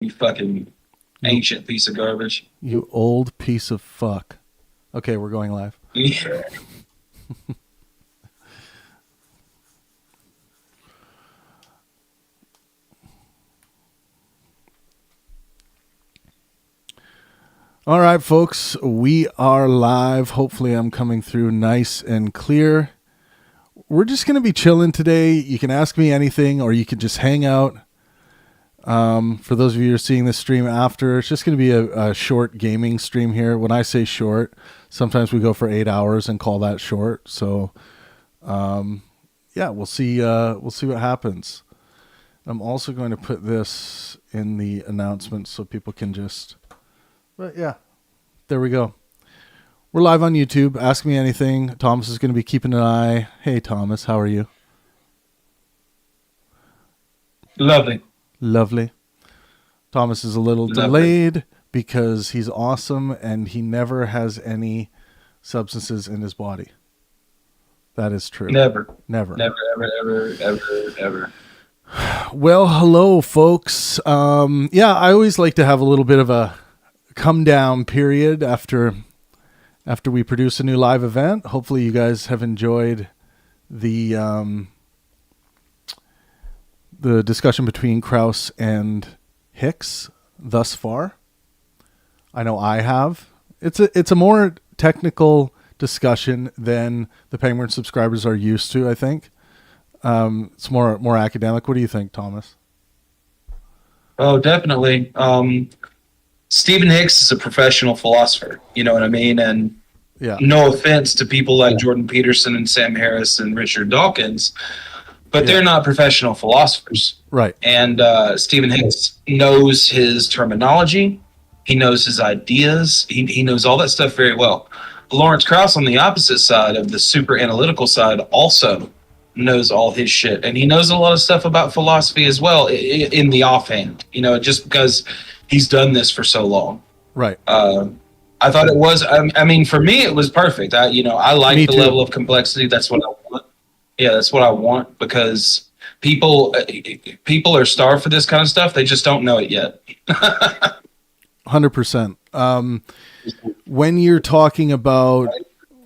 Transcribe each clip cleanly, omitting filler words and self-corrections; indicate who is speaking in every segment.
Speaker 1: You fucking ancient piece of garbage.
Speaker 2: You old piece of fuck. Okay, we're going live.
Speaker 1: Yeah.
Speaker 2: All right, folks, we are live. Hopefully I'm coming through nice and clear. We're just going to be chilling today. You can ask me anything or you can just hang out. For those of you who are seeing this stream after, it's just going to be a short gaming stream here. When I say short, sometimes we go for 8 hours and call that short. So, yeah, we'll see what happens. I'm also going to put this in the announcements so people can just... But yeah, there we go. We're live on YouTube. Ask me anything. Thomas is going to be keeping an eye. Hey, Thomas, how are you?
Speaker 1: Lovely.
Speaker 2: Lovely. Thomas is a little
Speaker 1: Lovely.
Speaker 2: delayed because he's awesome and he never has any substances in his body. That is true.
Speaker 1: Never.
Speaker 2: Never.
Speaker 1: Never, ever.
Speaker 2: Well, hello, folks. Yeah, I always like to have a little bit of a come down period after we produce a new live event. Hopefully you guys have enjoyed the discussion between Krauss and Hicks thus far. I know I have. It's a more technical discussion than the Pangburn subscribers are used to, I think. It's more academic. What do you think, Thomas?
Speaker 1: Oh, definitely. Stephen Hicks is a professional philosopher, you know what I mean? And
Speaker 2: Yeah.
Speaker 1: no offense to people like Jordan Peterson and Sam Harris and Richard Dawkins, but they're not professional philosophers.
Speaker 2: Right.
Speaker 1: And Stephen Hicks knows his terminology. He knows his ideas. He knows all that stuff very well. Lawrence Krauss, on the opposite side of the super analytical side, also knows all his shit. And he knows a lot of stuff about philosophy as well in the offhand, you know, just because he's done this for so long.
Speaker 2: Right.
Speaker 1: I thought it was, I mean, for me, it was perfect. I like
Speaker 2: Me
Speaker 1: the
Speaker 2: too.
Speaker 1: level of complexity. That's what I want. Yeah, that's what I want because people are starved for this kind of stuff. They just don't know it yet.
Speaker 2: 100%. When you're talking about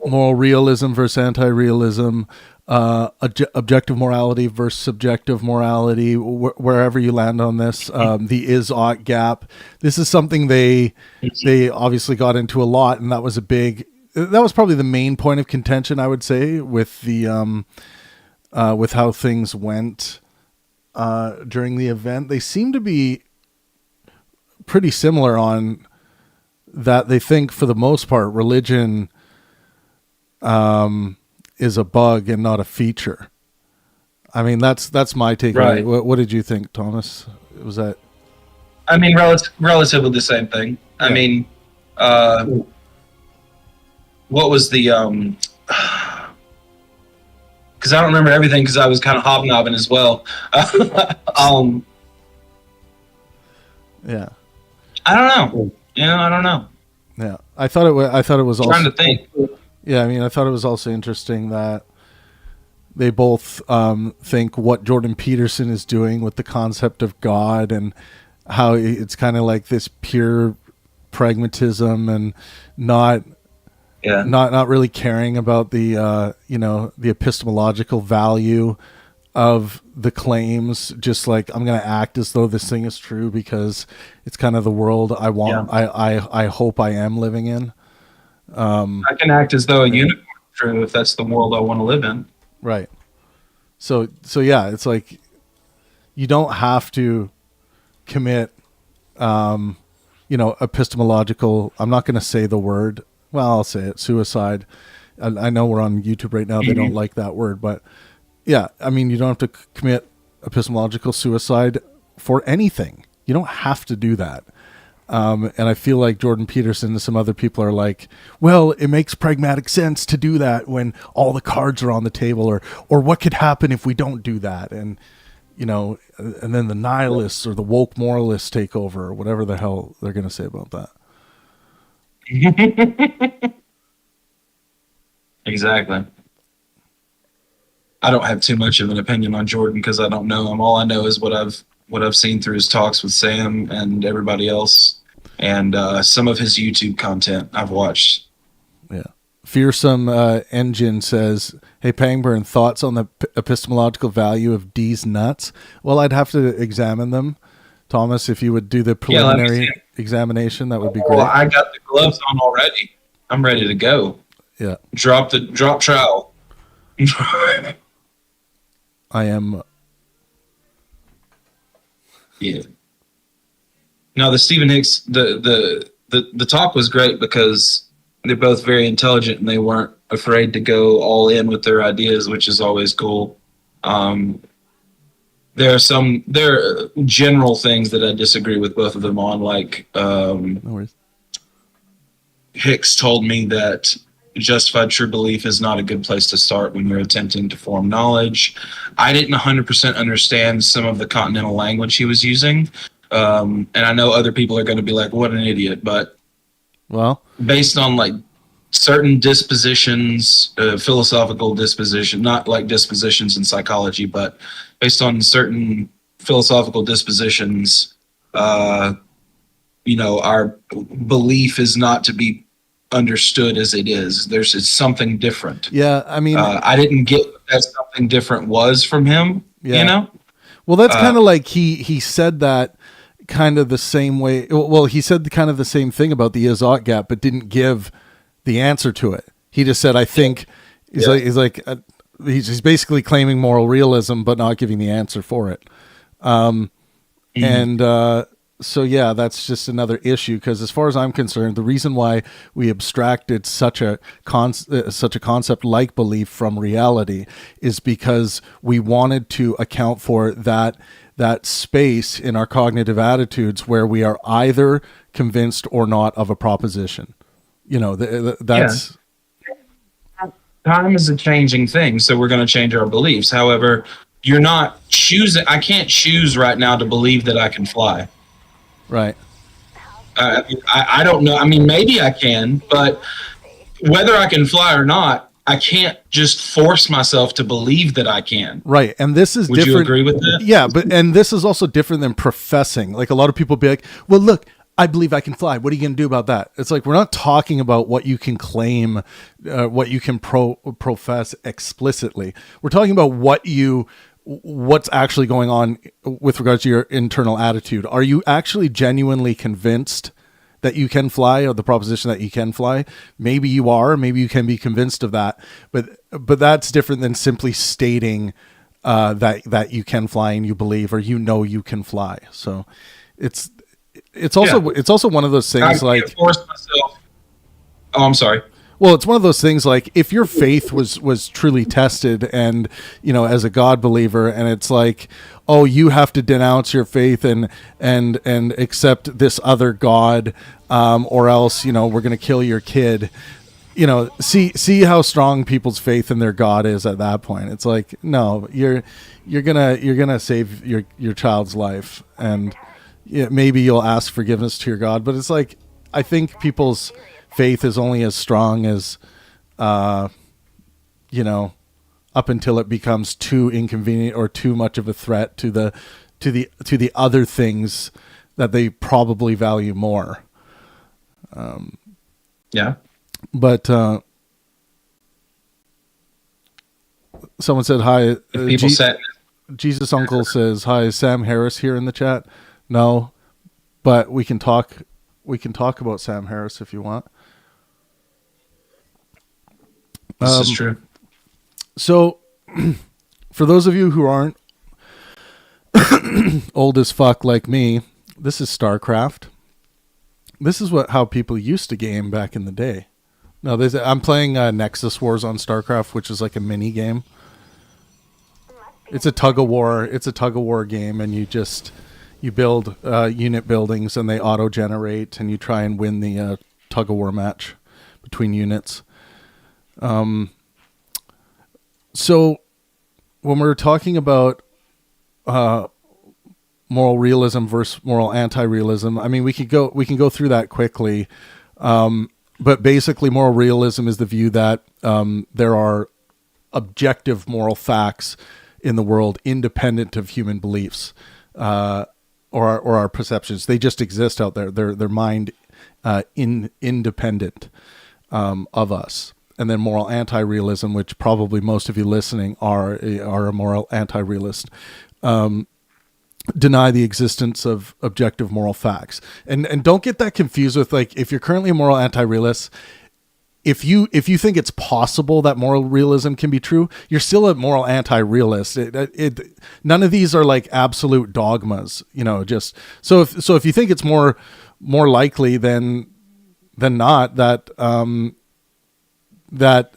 Speaker 2: moral realism versus anti-realism, objective morality versus subjective morality, wherever you land on this, the is-ought gap, this is something they obviously got into a lot, and that was probably the main point of contention, I would say, with the with how things went during the event. They seem to be pretty similar on that. They think, for the most part, religion is a bug and not a feature. I mean, that's my takeaway.
Speaker 1: Right.
Speaker 2: What did you think, Thomas? Was that?
Speaker 1: I mean, relatively the same thing. I mean, what was the because I don't remember everything because I was kind of hobnobbing as well.
Speaker 2: Yeah.
Speaker 1: I don't know. I don't know.
Speaker 2: Yeah. I thought it was also
Speaker 1: Trying to think.
Speaker 2: Yeah, I mean, I thought it was also interesting that they both think what Jordan Peterson is doing with the concept of God and how it's kind of like this pure pragmatism and not really caring about the the epistemological value of the claims. Just like, I'm going to act as though this thing is true because it's kind of the world I want. Yeah. I hope I am living in.
Speaker 1: I can act as though a unicorn is true if that's the world I want to live in.
Speaker 2: Right. So yeah, it's like you don't have to commit, epistemological. I'm not going to say the word. Well, I'll say it. Suicide. I know we're on YouTube right now. They don't like that word, but yeah, I mean, you don't have to commit epistemological suicide for anything. You don't have to do that. And I feel like Jordan Peterson and some other people are like, well, it makes pragmatic sense to do that when all the cards are on the table, or what could happen if we don't do that? And, and then the nihilists or the woke moralists take over, or whatever the hell they're going to say about that.
Speaker 1: Exactly. I don't have too much of an opinion on Jordan because I don't know him. All I know is what I've what I've seen through his talks with Sam and everybody else, and some of his YouTube content I've watched.
Speaker 2: Yeah. Fearsome Engine says, "Hey Pangburn, thoughts on the epistemological value of D's nuts?" Well, I'd have to examine them. Thomas, if you would do the preliminary examination, that would be great.
Speaker 1: Well, I got the gloves on already. I'm ready to go.
Speaker 2: Yeah.
Speaker 1: Drop trowel.
Speaker 2: I am.
Speaker 1: Yeah. No, the Stephen Hicks, the talk was great because they're both very intelligent and they weren't afraid to go all in with their ideas, which is always cool. There are general things that I disagree with both of them on, like
Speaker 2: No worries.
Speaker 1: Hicks told me that justified true belief is not a good place to start when you're attempting to form knowledge. I didn't 100% understand some of the continental language he was using. And I know other people are going to be like, what an idiot. But based on like certain dispositions, philosophical disposition, not like dispositions in psychology, but based on certain philosophical dispositions, our belief is not to be understood as it is. It's something different.
Speaker 2: Yeah, I mean,
Speaker 1: I didn't get what that something different was from him.
Speaker 2: Yeah. Well, that's kind of like he said that kind of the same way. Well, he said kind of the same thing about the Izot gap, but didn't give the answer to it. He just said, "I think." He's basically claiming moral realism, but not giving the answer for it. So yeah, that's just another issue, because as far as I'm concerned, the reason why we abstracted such a concept like belief from reality is because we wanted to account for that space in our cognitive attitudes where we are either convinced or not of a proposition. That's
Speaker 1: time is a changing thing, so we're going to change our beliefs. However, you're not choosing. I can't choose right now to believe that I can fly.
Speaker 2: Right.
Speaker 1: I don't know. I mean, maybe I can, but whether I can fly or not, I can't just force myself to believe that I can.
Speaker 2: Right. And this is
Speaker 1: different.
Speaker 2: Would
Speaker 1: you agree with that?
Speaker 2: Yeah, and this is also different than professing. Like, a lot of people be like, well, look, I believe I can fly. What are you going to do about that? It's like, we're not talking about what you can claim, what you can profess explicitly. We're talking about what's actually going on with regards to your internal attitude. Are you actually genuinely convinced that you can fly, or the proposition that you can fly? Maybe you are, maybe you can be convinced of that, but that's different than simply stating that you can fly and you believe, or you can fly. So it's also one of those things,
Speaker 1: I can't force myself. Oh, I'm sorry.
Speaker 2: Well, it's one of those things, like, if your faith was truly tested, and, as a God believer, and it's like, oh, you have to denounce your faith and accept this other God, or else, we're going to kill your kid. See how strong people's faith in their God is at that point. It's like, no, you're gonna save your child's life, and maybe you'll ask forgiveness to your God, but it's like, I think people's faith is only as strong as, up until it becomes too inconvenient or too much of a threat to the other things that they probably value more.
Speaker 1: Yeah.
Speaker 2: But someone said hi. Jesus Uncle says hi. Is Sam Harris here in the chat? No, but we can talk about Sam Harris if you want.
Speaker 1: This is true.
Speaker 2: So, for those of you who aren't old as fuck like me, this is StarCraft. This is how people used to game back in the day. No, I'm playing Nexus Wars on StarCraft, which is like a mini game. It's a tug of war. It's a tug of war game, and you build unit buildings, and they auto generate, and you try and win the tug of war match between units. So when we're talking about moral realism versus moral anti-realism, I mean, we can go through that quickly. But basically, moral realism is the view that there are objective moral facts in the world independent of human beliefs. or our perceptions. They just exist out there. They're mind independent of us. And then moral anti-realism, which probably most of you listening are a moral anti-realist, deny the existence of objective moral facts. And don't get that confused with, like, if you're currently a moral anti-realist, if you think it's possible that moral realism can be true, you're still a moral anti-realist. None of these are like absolute dogmas, just so if you think it's more likely than not that that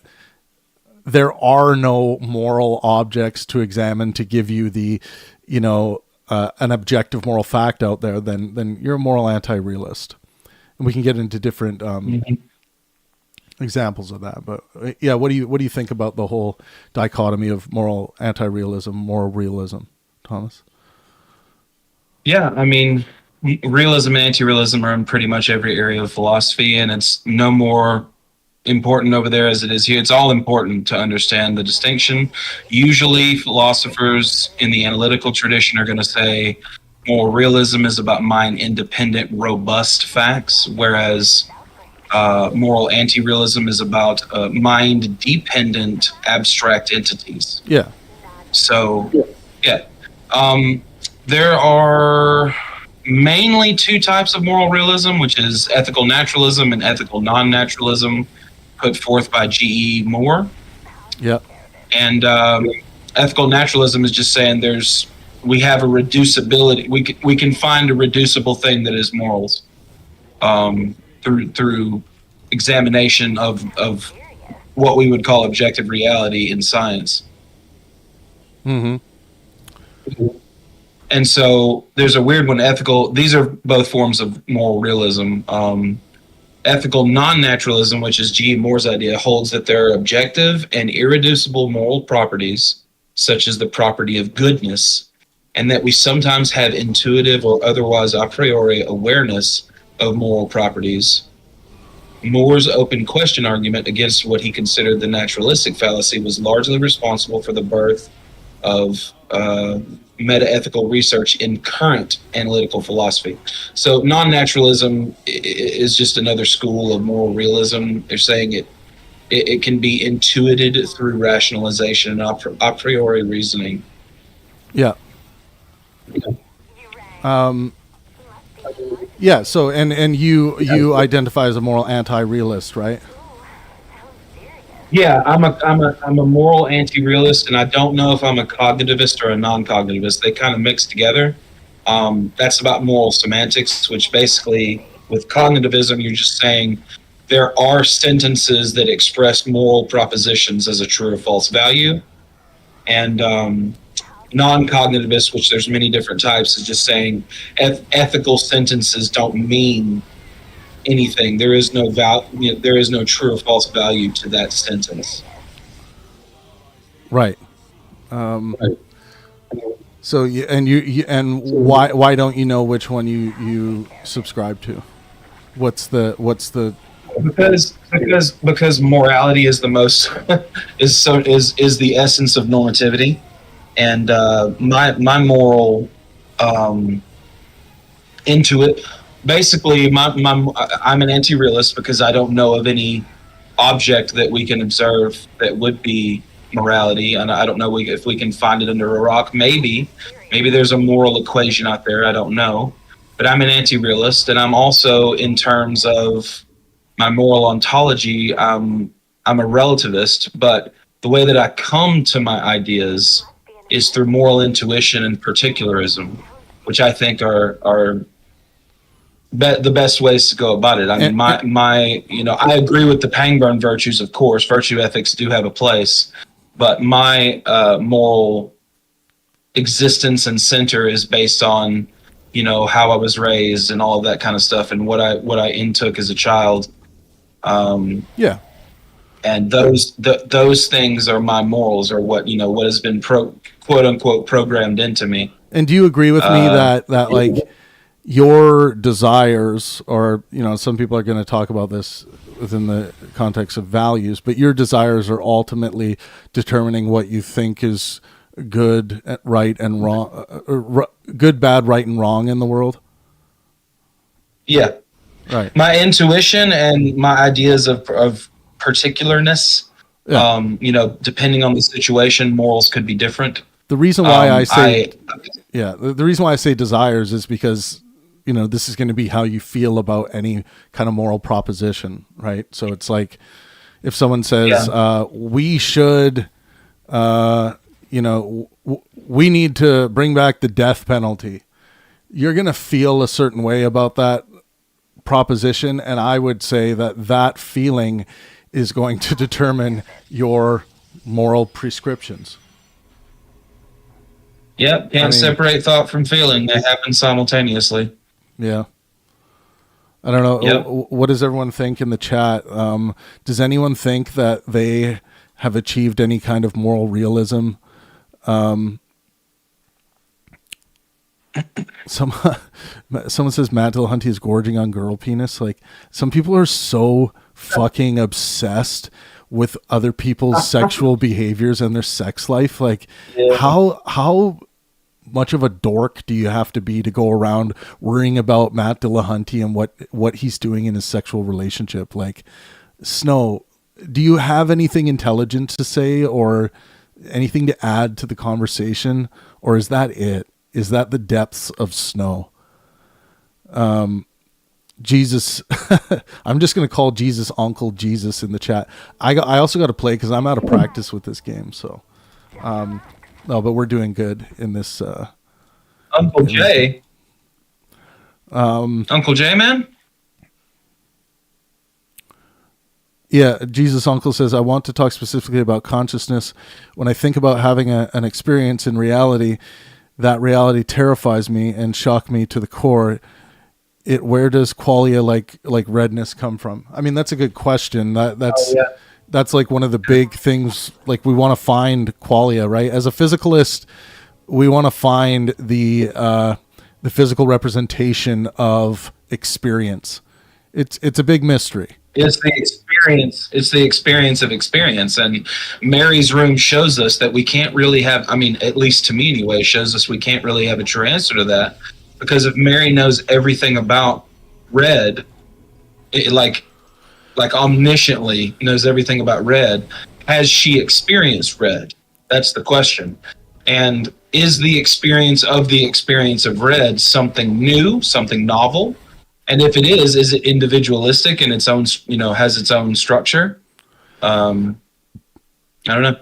Speaker 2: there are no moral objects to examine to give you the an objective moral fact out there, then you're a moral anti-realist. And we can get into different examples of that. But yeah, what do you think about the whole dichotomy of moral anti-realism, moral realism, Thomas?
Speaker 1: Yeah, I mean, realism and anti-realism are in pretty much every area of philosophy, and it's no more important over there as it is here. It's all important to understand the distinction. Usually philosophers in the analytical tradition are going to say moral realism is about mind-independent, robust facts, whereas moral anti-realism is about mind-dependent, abstract entities.
Speaker 2: Yeah.
Speaker 1: So, yeah. There are mainly two types of moral realism, which is ethical naturalism and ethical non-naturalism, put forth by G.E. Moore.
Speaker 2: Yeah. And
Speaker 1: ethical naturalism is just saying we have a reducibility. We can find a reducible thing that is morals through examination of what we would call objective reality in science.
Speaker 2: Mm-hmm.
Speaker 1: And so there's a weird one, ethical. These are both forms of moral realism. Ethical non-naturalism, which is G. Moore's idea, holds that there are objective and irreducible moral properties, such as the property of goodness, and that we sometimes have intuitive or otherwise a priori awareness of moral properties. Moore's open question argument against what he considered the naturalistic fallacy was largely responsible for the birth of meta-ethical research in current analytical philosophy. So non-naturalism is just another school of moral realism. They're saying it can be intuited through rationalization and a priori reasoning.
Speaker 2: Yeah. Yeah. So and you identify as a moral anti-realist, right?
Speaker 1: Yeah, I'm a moral anti-realist, and I don't know if I'm a cognitivist or a non-cognitivist. They kind of mix together. That's about moral semantics, which basically, with cognitivism, you're just saying there are sentences that express moral propositions as a true or false value. And non-cognitivist, which there's many different types, is just saying ethical sentences don't mean anything. There is no there is no true or false value to that sentence.
Speaker 2: Right.
Speaker 1: Right.
Speaker 2: So why don't you know which one you subscribe to? What's the
Speaker 1: because morality is the most is the essence of normativity, and my moral intuit. Basically, I'm an anti-realist because I don't know of any object that we can observe that would be morality, and I don't know if we can find it under a rock. Maybe there's a moral equation out there. I don't know, but I'm an anti-realist, and I'm also, in terms of my moral ontology, I'm a relativist. But the way that I come to my ideas is through moral intuition and particularism, which I think are the best ways to go about it. I mean, I agree with the Pangburn virtues, of course. Virtue ethics do have a place, but my moral existence and center is based on, how I was raised and all of that kind of stuff, and what I intook as a child.
Speaker 2: Yeah.
Speaker 1: And those things are my morals, or what has been quote unquote programmed into me.
Speaker 2: And do you agree with me that like your desires, or some people are going to talk about this within the context of values, but your desires are ultimately determining what you think is good, right, and wrong, good, bad, right, and wrong in the world?
Speaker 1: Yeah.
Speaker 2: Right.
Speaker 1: My intuition and my ideas of particularness,
Speaker 2: Yeah.
Speaker 1: depending on the situation, morals could be different.
Speaker 2: The reason why I say, the reason why I say desires is because, this is going to be how you feel about any kind of moral proposition, right? So it's like if someone says, we should, we need to bring back the death penalty, you're going to feel a certain way about that proposition. And I would say that feeling is going to determine your moral prescriptions.
Speaker 1: Yep, can't separate thought from feeling. They happen simultaneously.
Speaker 2: Yeah. I don't know.
Speaker 1: Yep.
Speaker 2: What does everyone think in the chat? Does anyone think that they have achieved any kind of moral realism? Someone says Matt Dillahunty is gorging on girl penis. Like, some people are so fucking obsessed with other people's sexual behaviors and their sex life. Like, how much of a dork do you have to be to go around worrying about Matt Dillahunty and what he's doing in his sexual relationship? Like, Snow, do you have anything intelligent to say or anything to add to the conversation, or is that it? Is that the depths of Snow? Jesus, I'm just going to call Jesus Uncle Jesus in the chat. I also got to play because I'm out of practice with this game. So, no, but we're doing good in this.
Speaker 1: Uncle Jay. Uncle Jay, man.
Speaker 2: Yeah, Jesus Uncle says, I want to talk specifically about consciousness. When I think about having an experience in reality, that reality terrifies me and shock me to the core. Where does qualia like redness come from? I mean, that's a good question. That's like one of the big things. Like, we want to find qualia, right? As a physicalist, we want to find the physical representation of experience. It's a big mystery.
Speaker 1: It's the experience. It's the experience of experience. And Mary's room shows us that we can't really have, at least to me anyway, shows us we can't really have a true answer to that. Because if Mary knows everything about red, like omnisciently knows everything about red, has she experienced red? That's the question. And is the experience of red something new, something novel? And if it is it individualistic and its own, has its own structure? I don't know.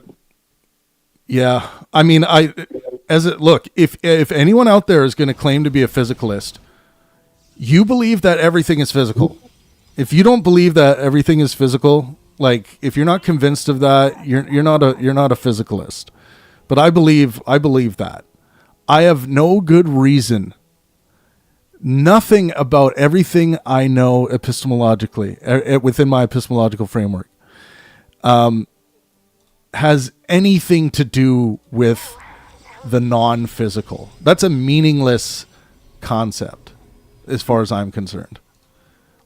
Speaker 2: Yeah. Look, if anyone out there is going to claim to be a physicalist, you believe that everything is physical. If you don't believe that everything is physical, like, if you're not convinced of that, you're not a physicalist. But I believe that. I have no good reason. Nothing about everything I know epistemologically, within my epistemological framework, has anything to do with the non-physical. That's a meaningless concept as far as I'm concerned.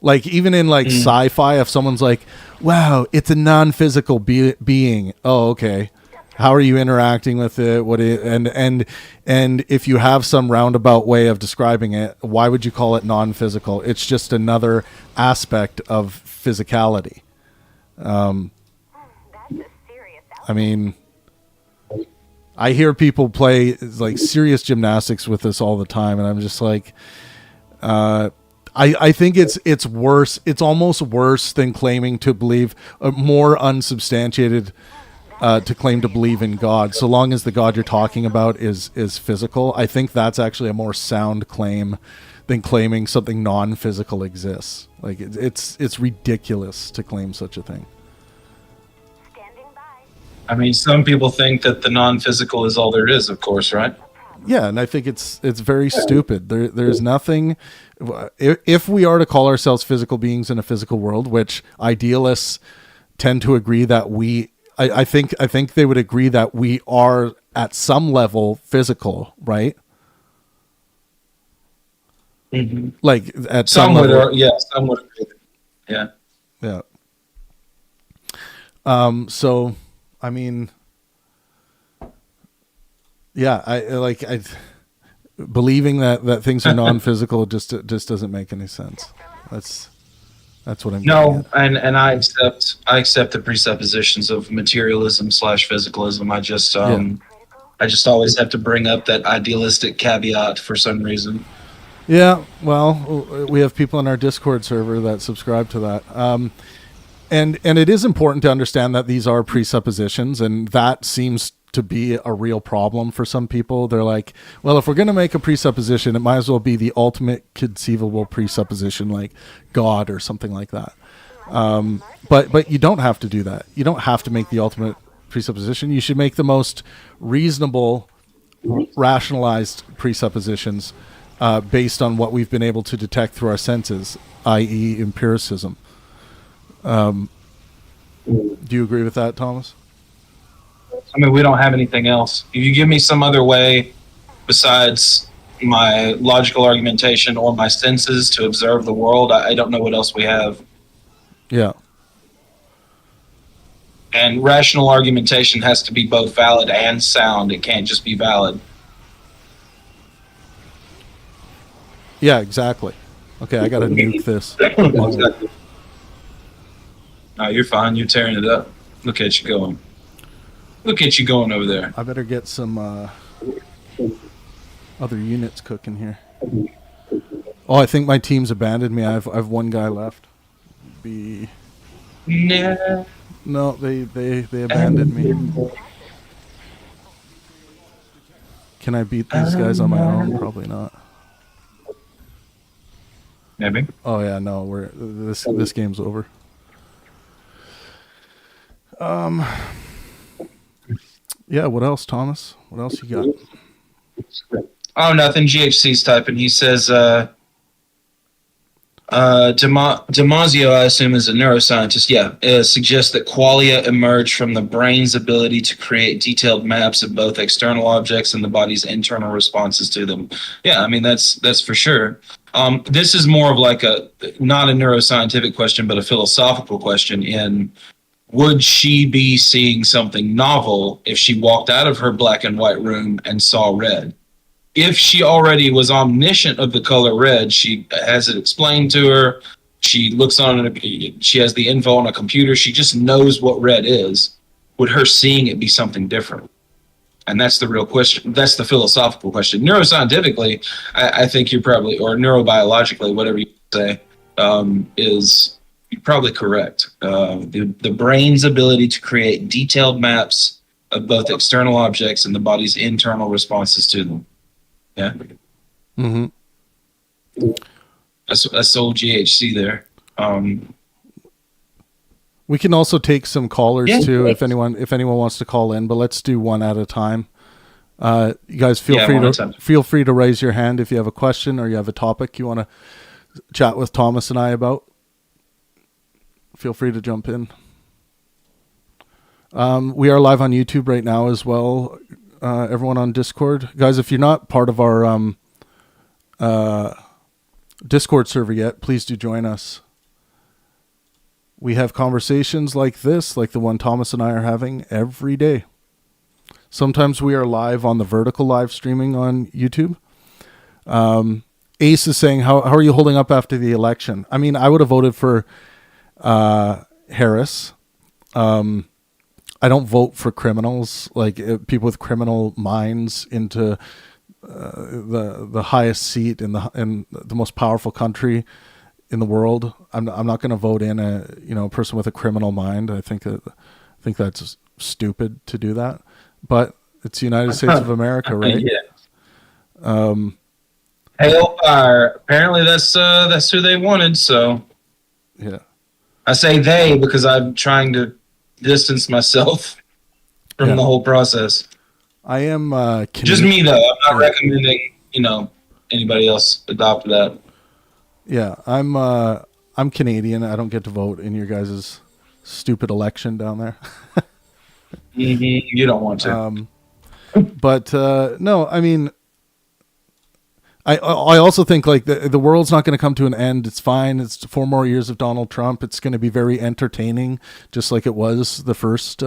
Speaker 2: Like, even in sci-fi, if someone's like, wow, it's a non-physical being. Oh, okay. How are you interacting with it? And if you have some roundabout way of describing it, why would you call it non-physical? It's just another aspect of physicality. I hear people play like serious gymnastics with this all the time, and I'm just like, I think it's worse. It's almost worse than claiming to believe, more unsubstantiated, to claim to believe in God. So long as the God you're talking about is physical, I think that's actually a more sound claim than claiming something non-physical exists. Like, it's ridiculous to claim such a thing.
Speaker 1: Some people think that the non-physical is all there is, of course, right?
Speaker 2: Yeah, and I think it's very stupid. There's nothing. If we are to call ourselves physical beings in a physical world, which idealists tend to agree that I think they would agree that we are at some level physical, right?
Speaker 1: Mm-hmm.
Speaker 2: Like, at some level,
Speaker 1: some would agree. Yeah.
Speaker 2: So, Yeah, I believing that things are non-physical just doesn't make any sense. That's what I'm getting
Speaker 1: No,
Speaker 2: at.
Speaker 1: and I accept the presuppositions of materialism / physicalism.
Speaker 2: Yeah.
Speaker 1: I just always have to bring up that idealistic caveat for some reason.
Speaker 2: Yeah, well, we have people in our Discord server that subscribe to that. And it is important to understand that these are presuppositions, and that seems to be a real problem for some people. They're like, well, if we're going to make a presupposition, it might as well be the ultimate conceivable presupposition, like God or something like that. But you don't have to do that. You don't have to make the ultimate presupposition. You should make the most reasonable, rationalized presuppositions based on what we've been able to detect through our senses, i.e., empiricism. Do you agree with that, Thomas?
Speaker 1: I mean, we don't have anything else. If you give me some other way besides my logical argumentation or my senses to observe the world, I don't know what else we have.
Speaker 2: Yeah.
Speaker 1: And rational argumentation has to be both valid and sound. It can't just be valid.
Speaker 2: Yeah, exactly. Okay, I got to nuke this.
Speaker 1: Exactly. No, you're fine. You're tearing it up. Look at you going. Look at you going over there.
Speaker 2: I better get some other units cooking here. Oh, I think my team's abandoned me. I've one guy left.
Speaker 1: Nah.
Speaker 2: No, they abandoned me. Can I beat these guys on my own? Probably not.
Speaker 1: Maybe.
Speaker 2: Oh yeah, no, this game's over. Yeah, what else, Thomas? What else you got?
Speaker 1: Oh, nothing. GHC's typing. He says, Damasio, I assume, is a neuroscientist. Yeah, suggests that qualia emerge from the brain's ability to create detailed maps of both external objects and the body's internal responses to them. Yeah, I mean, that's for sure. This is more of like not a neuroscientific question, but a philosophical question in, would she be seeing something novel if she walked out of her black and white room and saw red? If she already was omniscient of the color red, she has it explained to her, she looks on it, she has the info on a computer, she just knows what red is. Would her seeing it be something different? And that's the real question. That's the philosophical question. Neuroscientifically, I think you're probably, or neurobiologically, whatever you say, is you're probably correct. The brain's ability to create detailed maps of both external objects and the body's internal responses to them. Yeah.
Speaker 2: Mm-hmm.
Speaker 1: That's old GHC there.
Speaker 2: We can also take some callers too, if anyone wants to call in, but let's do one at a time. You guys feel free to raise your hand if you have a question or you have a topic you want to chat with Thomas and I about. Feel free to jump in. We are live on YouTube right now as well. Everyone on Discord, guys, if you're not part of our Discord server yet, please do join us. We have conversations like this, like the one Thomas and I are having every day. Sometimes we are live on the vertical live streaming on YouTube. Ace is saying, how are you holding up after the election? I mean, I would have voted for Harris. I don't vote for criminals, like people with criminal minds into the highest seat in the most powerful country in the world. I'm not going to vote in a person with a criminal mind. I think that's stupid to do that. But it's the United States of America, right?
Speaker 1: Yeah. Hellfire. Apparently, that's who they wanted. So
Speaker 2: yeah,
Speaker 1: I say they because I'm trying to distance myself from the whole process.
Speaker 2: I am
Speaker 1: just me though. I'm not recommending anybody else adopt that.
Speaker 2: Yeah, I'm Canadian. I don't get to vote in your guys' stupid election down there.
Speaker 1: You don't want to.
Speaker 2: But no, I mean, I also think like the world's not going to come to an end. It's fine. It's 4 more years of Donald Trump. It's going to be very entertaining, just like it was the first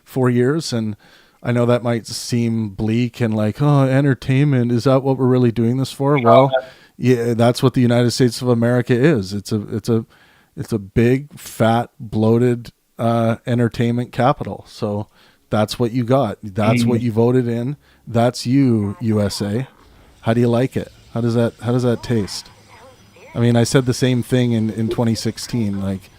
Speaker 2: 4 years. And I know that might seem bleak and like, oh, entertainment, is that what we're really doing this for? Well, yeah, that's what the United States of America is. It's a big, fat, bloated entertainment capital. So that's what you got. That's what you voted in. That's you, USA. How do you like it? How does that taste? I mean, I said the same thing in 2016. Like,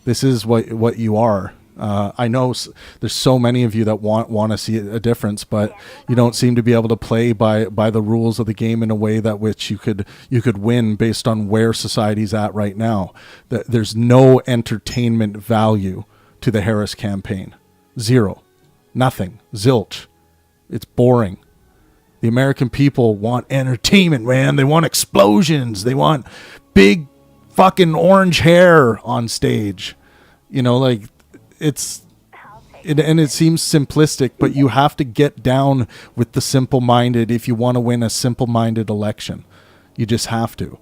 Speaker 2: this is what you are. I know there's so many of you that want to see a difference, but you don't seem to be able to play by the rules of the game in a way that which you could win based on where society's at right now. There's no entertainment value to the Harris campaign. Zero. Nothing. Zilch. It's boring. The American people want entertainment, man. They want explosions. They want big fucking orange hair on stage. You know, like, and it seems simplistic, but you have to get down with the simple-minded if you want to win a simple-minded election. You just have to.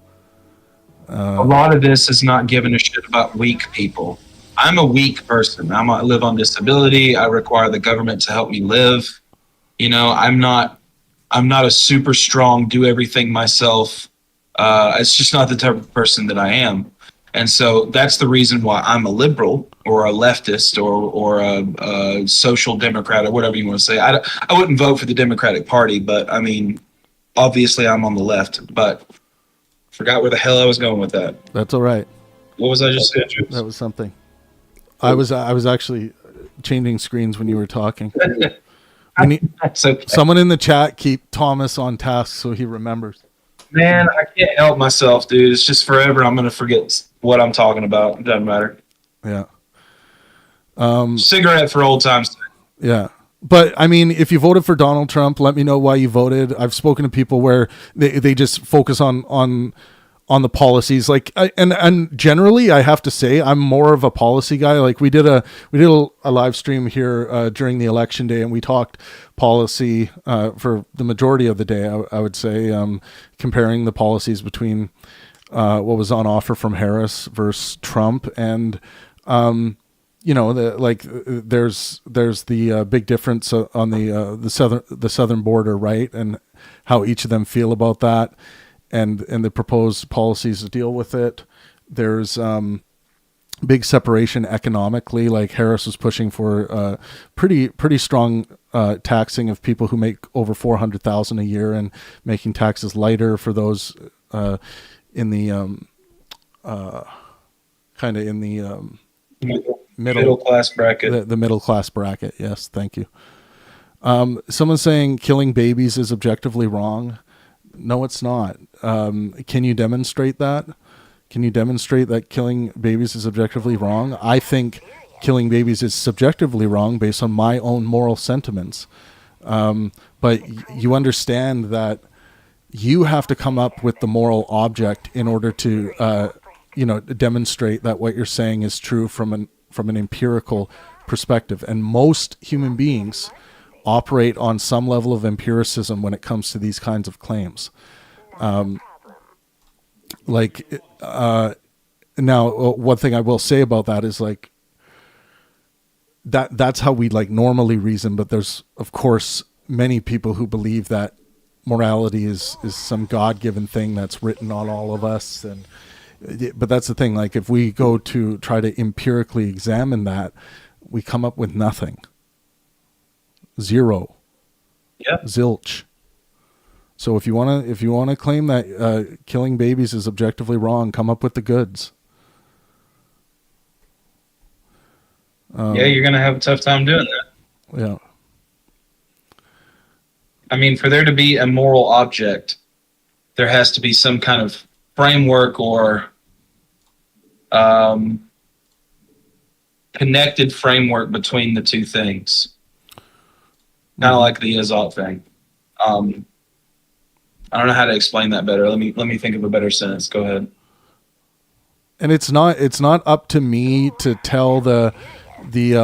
Speaker 1: A lot of this is not giving a shit about weak people. I'm a weak person. I live on disability. I require the government to help me live. You know, I'm not a super strong, do everything myself. It's just not the type of person that I am. And so that's the reason why I'm a liberal or a leftist or a social democrat or whatever you want to say. I wouldn't vote for the Democratic Party, but I mean, obviously I'm on the left, but forgot where the hell I was going with that.
Speaker 2: That's all right.
Speaker 1: What was I just saying?
Speaker 2: That was something. I was actually changing screens when you were talking. Someone in the chat, keep Thomas on task so he remembers.
Speaker 1: Man, I can't help myself, dude. It's just forever I'm going to forget what I'm talking about. It doesn't matter.
Speaker 2: Yeah.
Speaker 1: Cigarette for old times' sake.
Speaker 2: Yeah. But, I mean, if you voted for Donald Trump, let me know why you voted. I've spoken to people where they just focus on the policies. Like, and generally, I have to say, I'm more of a policy guy. Like, we did a live stream here during the election day, and we talked policy for the majority of the day, I would say, comparing the policies between what was on offer from Harris versus Trump. And, you know, there's the big difference on the southern border, right? And how each of them feel about that. And the proposed policies to deal with it. There's big separation economically. Like, Harris was pushing for pretty strong taxing of people who make over $400,000 a year, and making taxes lighter for those in the kind of in the middle class bracket. The middle class bracket. Yes, thank you. Someone's saying killing babies is objectively wrong. No, it's not. Can you demonstrate that? Can you demonstrate that killing babies is objectively wrong? I think killing babies is subjectively wrong based on my own moral sentiments. But you understand that you have to come up with the moral object in order to, demonstrate that what you're saying is true from an empirical perspective. And most human beings operate on some level of empiricism when it comes to these kinds of claims. Now, one thing I will say about that is, like, that's how we like normally reason, but there's of course many people who believe that morality is some God-given thing that's written on all of us. But that's the thing, like, if we go to try to empirically examine that, we come up with nothing. Zero.
Speaker 1: Yep.
Speaker 2: Zilch. So if you want to claim that killing babies is objectively wrong, come up with the goods.
Speaker 1: You're going to have a tough time doing that.
Speaker 2: Yeah.
Speaker 1: I mean, for there to be a moral object, there has to be some kind of framework or connected framework between the two things. Kind of like the Azoth thing. I don't know how to explain that better. Let me think of a better sentence. Go ahead.
Speaker 2: And it's not up to me to tell the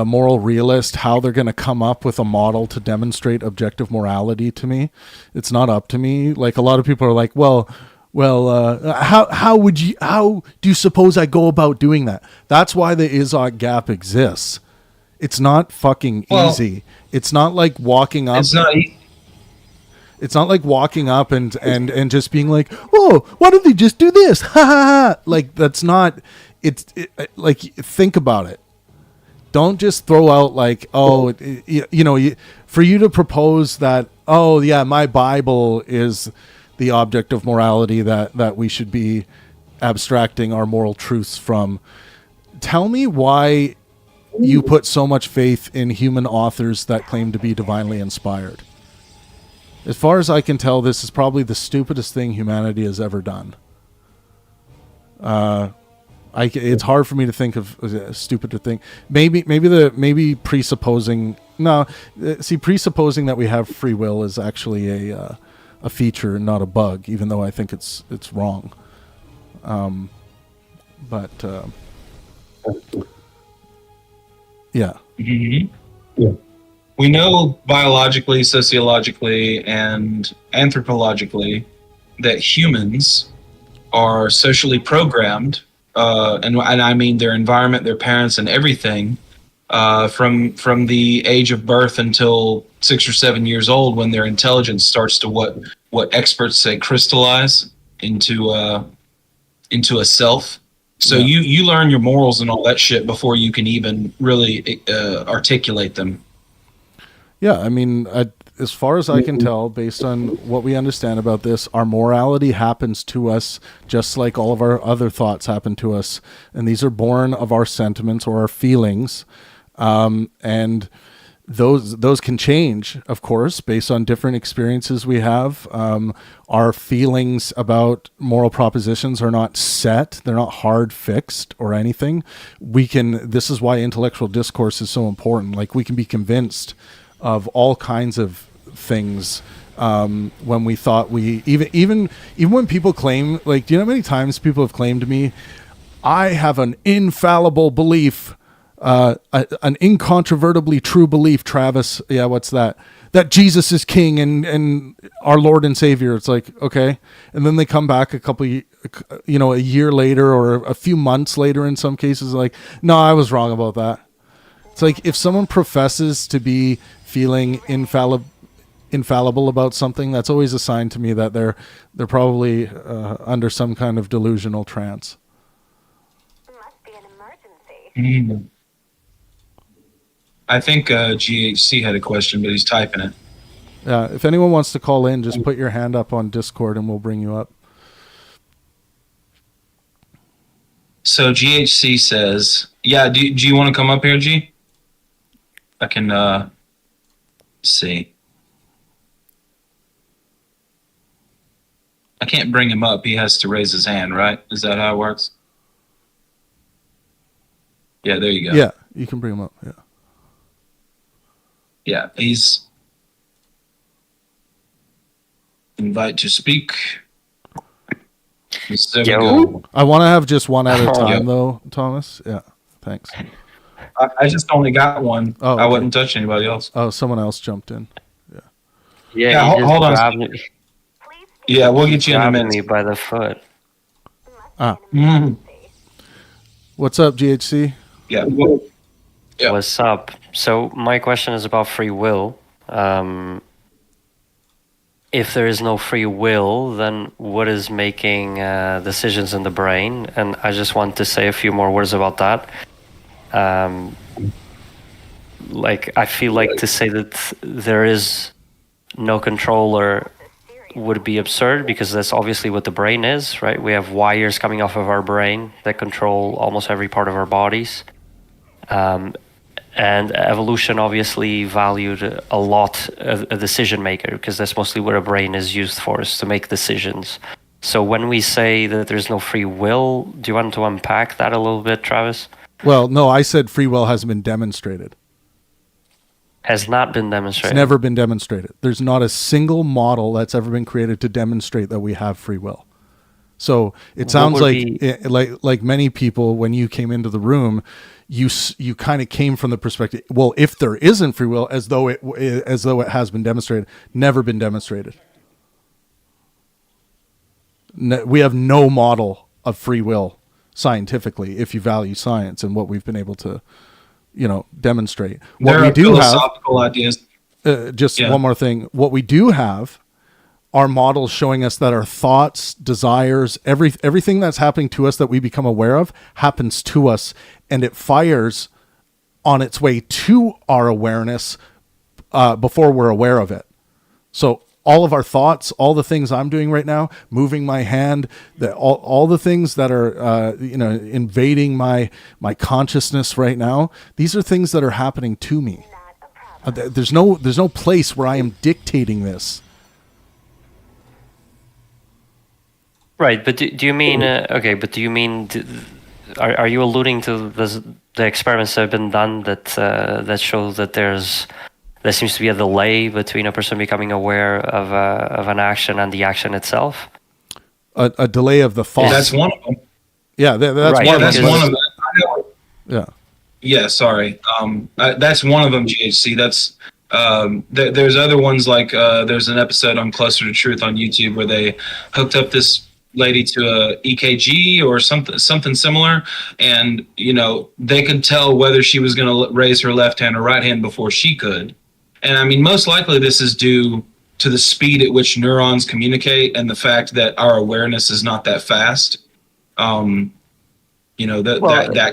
Speaker 2: moral realist how they're going to come up with a model to demonstrate objective morality to me. It's not up to me. Like, a lot of people are like, well, how do you suppose I go about doing that? That's why the Azoth gap exists. It's not fucking easy. It's not like walking up.
Speaker 1: It's not.
Speaker 2: It's not like walking up and just being like, oh, why don't they just do this? Ha ha ha. Like, that's not. Like, think about it. Don't just throw out like, oh, for you to propose that, oh yeah, my Bible is the object of morality that we should be abstracting our moral truths from. Tell me why you put so much faith in human authors that claim to be divinely inspired. As far as I can tell, this is probably the stupidest thing humanity has ever done. It's hard for me to think of a stupider thing. Maybe presupposing. No, see, presupposing that we have free will is actually a feature, not a bug. Even though I think it's wrong. Yeah.
Speaker 1: Mm-hmm. Yeah. We know biologically, sociologically, and anthropologically that humans are socially programmed, and I mean their environment, their parents, and everything, from the age of birth until 6 or 7 years old, when their intelligence starts to what experts say crystallize into a self. So you learn your morals and all that shit before you can even really articulate them.
Speaker 2: Yeah, I mean, as far as I can tell, based on what we understand about this, our morality happens to us just like all of our other thoughts happen to us. And these are born of our sentiments or our feelings. And those can change, of course, based on different experiences we have. Our feelings about moral propositions are not set. They're not hard fixed or anything. This is why intellectual discourse is so important. Like, we can be convinced of all kinds of things when we thought even when people claim, like, do you know how many times people have claimed to me, I have an infallible belief, an incontrovertibly true belief, Travis. Yeah, what's that? That Jesus is king and our Lord and Savior. It's like, okay. And then they come back a year later or a few months later in some cases, like, no, I was wrong about that. It's like, if someone professes to be feeling infallible about something, that's always a sign to me that they're probably under some kind of delusional trance.
Speaker 3: Must be an emergency.
Speaker 1: Mm. I think GHC had a question, but he's typing it.
Speaker 2: If anyone wants to call in, just put your hand up on Discord and we'll bring you up.
Speaker 1: So GHC says, yeah, do you want to come up here, G? I can see. I can't bring him up. He has to raise his hand, right? Is that how it works? Yeah, there you go.
Speaker 2: Yeah, you can bring him up. Yeah.
Speaker 1: Yeah, he's invite to speak. There we go.
Speaker 2: I want to have just one at a time, though, Thomas. Yeah, thanks.
Speaker 1: I just only got one.
Speaker 2: Oh, okay.
Speaker 1: I wouldn't touch anybody else.
Speaker 2: Oh, someone else jumped in.
Speaker 4: Yeah,
Speaker 1: hold on.
Speaker 4: grabbed me.
Speaker 1: Yeah, we'll get you in a
Speaker 4: Grabbing
Speaker 1: minute.
Speaker 4: me by the foot.
Speaker 2: What's up, GHC?
Speaker 1: Yeah. Yeah.
Speaker 4: What's up? So my question is about free will. If there is no free will, then what is making decisions in the brain? And I just want to say a few more words about that. I feel like to say that there is no controller would be absurd, because that's obviously what the brain is, right? We have wires coming off of our brain that control almost every part of our bodies. And evolution obviously valued a lot a decision maker, because that's mostly what a brain is used for, is to make decisions. So when we say that there's no free will, do you want to unpack that a little bit, Travis?
Speaker 2: Well, no, I said free will hasn't been demonstrated.
Speaker 4: Has not been demonstrated.
Speaker 2: It's never been demonstrated. There's not a single model that's ever been created to demonstrate that we have free will. So it sounds like many people, when you came into the room, you kind of came from the perspective, well, if there isn't free will, as though it has been demonstrated. Never been demonstrated. We have no model of free will scientifically, if you value science and what we've been able to demonstrate.
Speaker 1: There
Speaker 2: What we
Speaker 1: are
Speaker 2: do have,
Speaker 1: philosophical ideas.
Speaker 2: just
Speaker 1: Yeah.
Speaker 2: one more thing. What we do have are models showing us that our thoughts, desires, everything that's happening to us that we become aware of happens to us, and it fires on its way to our awareness before we're aware of it. So all of our thoughts, all the things I'm doing right now, moving my hand, all the things that are invading my consciousness right now, these are things that are happening to me. There's no place where I am dictating this.
Speaker 4: Right, but do you mean okay? But do you mean are you alluding to the experiments that have been done that show that there seems to be a delay between a person becoming aware of an action and the action itself?
Speaker 2: A delay of the thought.
Speaker 1: That's one of them.
Speaker 2: Yeah, that's
Speaker 4: Right,
Speaker 2: one.
Speaker 1: That's
Speaker 2: of them.
Speaker 1: one of them.
Speaker 2: Yeah.
Speaker 1: Yeah, sorry. That's one of them, GHC. That's there's other ones like there's an episode on Closer to Truth on YouTube where they hooked up this lady to a EKG or something similar, and they could tell whether she was going to raise her left hand or right hand before she could. And I mean, most likely this is due to the speed at which neurons communicate and the fact that our awareness is not that fast. That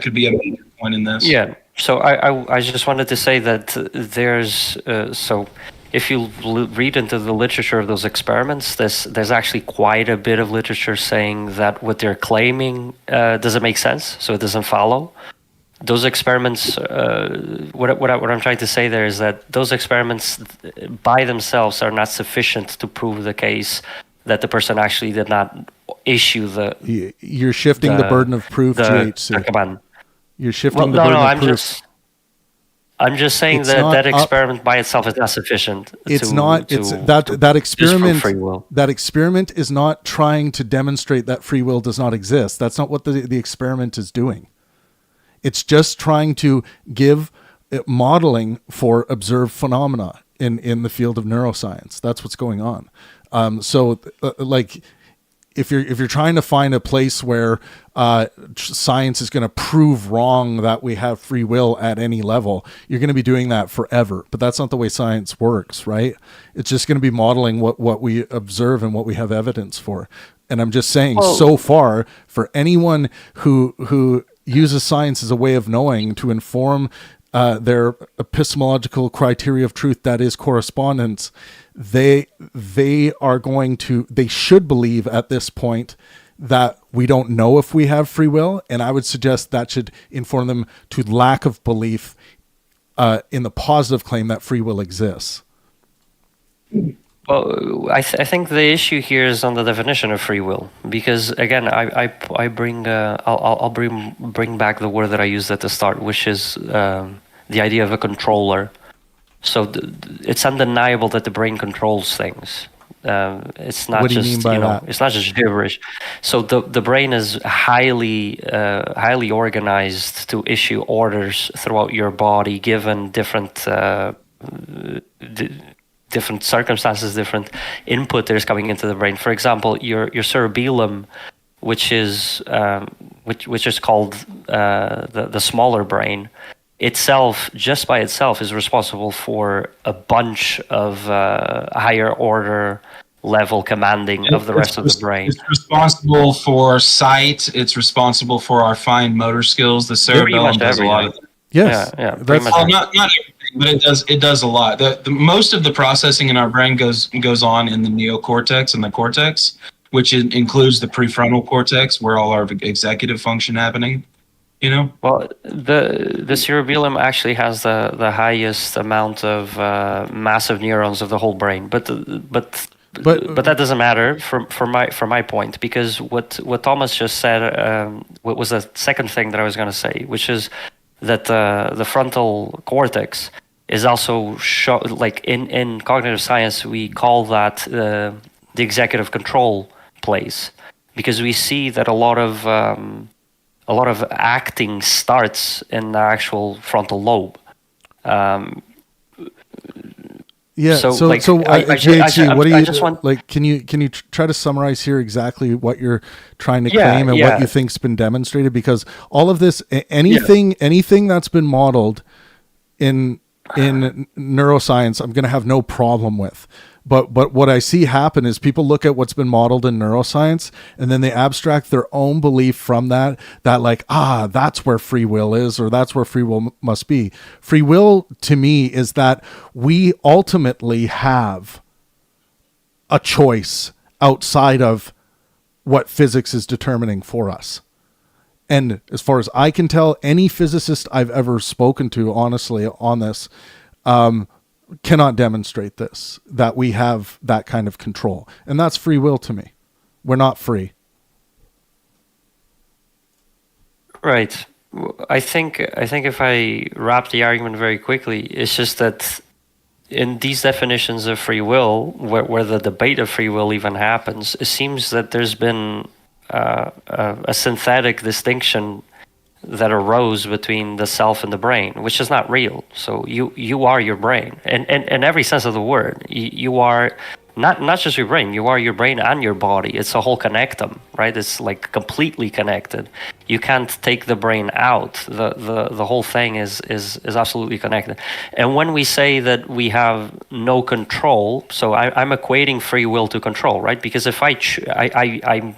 Speaker 1: could be a major point in this.
Speaker 4: Yeah. So I just wanted to say that there's so if you read into the literature of those experiments, there's actually quite a bit of literature saying that what they're claiming doesn't make sense, so it doesn't follow. Those experiments, what I'm trying to say there is that those experiments by themselves are not sufficient to prove the case that the person actually did not issue the.
Speaker 2: You're shifting the burden of proof, GHC.
Speaker 4: Command.
Speaker 2: You're shifting the burden of proof.
Speaker 4: I'm just saying that experiment by itself is not sufficient.
Speaker 2: That experiment.
Speaker 4: Free will.
Speaker 2: That experiment is not trying to demonstrate that free will does not exist. That's not what the experiment is doing. It's just trying to give modeling for observed phenomena in the field of neuroscience. That's what's going on. If you're trying to find a place where science is going to prove wrong that we have free will at any level, you're going to be doing that forever. But that's not the way science works, right? It's just going to be modeling what we observe and what we have evidence for. And I'm just saying, so far, for anyone who uses science as a way of knowing to inform their epistemological criteria of truth, that is correspondence, they should believe at this point that we don't know if we have free will, and I would suggest that should inform them to lack of belief in the positive claim that free will exists.
Speaker 4: Well, I think the issue here is on the definition of free will, because again, I bring I'll bring back the word that I used at the start, which is the idea of a controller. So it's undeniable that the brain controls things. It's not
Speaker 2: what do
Speaker 4: just
Speaker 2: you mean by that?
Speaker 4: It's not just gibberish. So the brain is highly organized to issue orders throughout your body, given different circumstances, different input that is coming into the brain. For example, your cerebellum, which is called the smaller brain, itself, just by itself, is responsible for a bunch of higher order level commanding of the rest of the brain.
Speaker 1: It's responsible for sight. It's responsible for our fine motor skills. The cerebellum does a lot of that.
Speaker 2: Yes.
Speaker 4: Yeah.
Speaker 1: Not everything, but it does a lot. The most of the processing in our brain goes on in the neocortex and the cortex, which includes the prefrontal cortex, where all our executive function happening.
Speaker 4: Well, the cerebellum actually has the highest amount of massive neurons of the whole brain, but that doesn't matter for my point, because what Thomas just said, what was the second thing that I was going to say, which is that the frontal cortex is also in cognitive science we call that the executive control place, because we see that a lot of acting starts in the actual frontal lobe.
Speaker 2: Yeah. So JHC, what do you like? Can you try to summarize here exactly what you're trying to claim and what you think's been demonstrated? Because all of this, anything that's been modeled in neuroscience, I'm going to have no problem with. But what I see happen is people look at what's been modeled in neuroscience and then they abstract their own belief from that like, that's where free will is, or that's where free will must be. Free will to me is that we ultimately have a choice outside of what physics is determining for us. And as far as I can tell, any physicist I've ever spoken to, honestly, on this, cannot demonstrate this, that we have that kind of control. And that's free will to me. We're not free.
Speaker 4: Right. I think if I wrap the argument very quickly, it's just that in these definitions of free will, where the debate of free will even happens, it seems that there's been a synthetic distinction that arose between the self and the brain, which is not real. So you are your brain, and in every sense of the word, you are not just your brain. You are your brain and your body. It's a whole connectum, right? It's like completely connected. You can't take the brain out. The whole thing is absolutely connected. And when we say that we have no control, so I'm equating free will to control, right? Because if I'm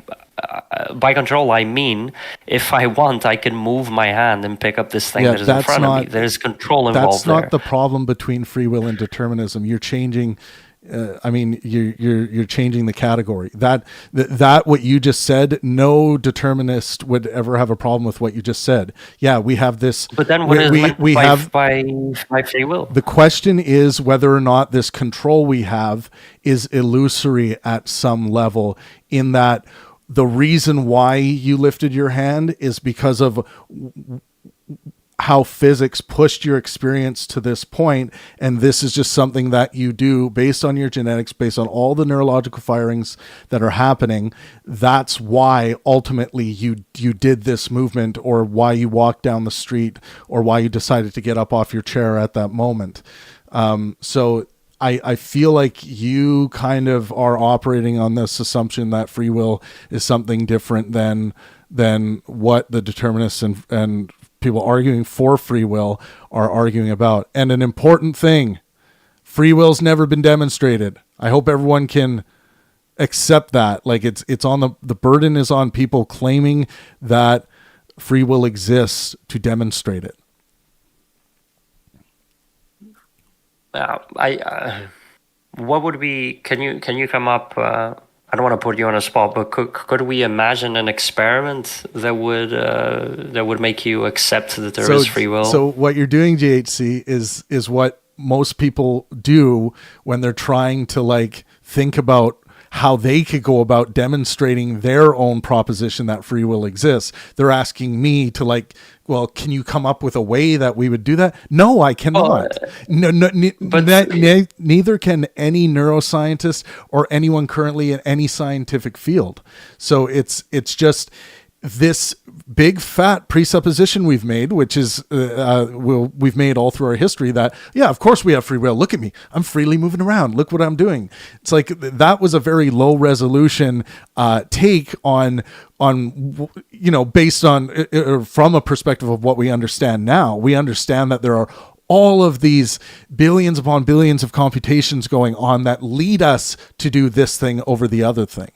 Speaker 4: by control, I mean, if I want, I can move my hand and pick up this thing that is in front of me. There's control involved.
Speaker 2: That's not the problem between free will and determinism. You're changing. You're changing the category. That what you just said, no determinist would ever have a problem with what you just said. Yeah, we have this.
Speaker 4: But then what we have by free will?
Speaker 2: The question is whether or not this control we have is illusory at some level, in that the reason why you lifted your hand is because of how physics pushed your experience to this point, and this is just something that you do based on your genetics, based on all the neurological firings that are happening. That's why ultimately you did this movement, or why you walked down the street, or why you decided to get up off your chair at that moment. So I feel like you kind of are operating on this assumption that free will is something different than what the determinists and people arguing for free will are arguing about. And an important thing, free will's never been demonstrated. I hope everyone can accept that. Like it's on the burden is on people claiming that free will exists to demonstrate it.
Speaker 4: What would be? Can you come up? I don't want to put you on a spot, but could we imagine an experiment that would make you accept that there is free will?
Speaker 2: So what you're doing, JHC, is what most people do when they're trying to like think about how they could go about demonstrating their own proposition that free will exists. They're asking me to like, well, can you come up with a way that we would do that? No, I cannot. Neither can any neuroscientist or anyone currently in any scientific field. So it's just this big fat presupposition we've made, which is we've made all through our history, that of course we have free will. Look at me, I'm freely moving around. Look what I'm doing. It's like that was a very low resolution take on based on from a perspective of what we understand now. We understand that there are all of these billions upon billions of computations going on that lead us to do this thing over the other thing.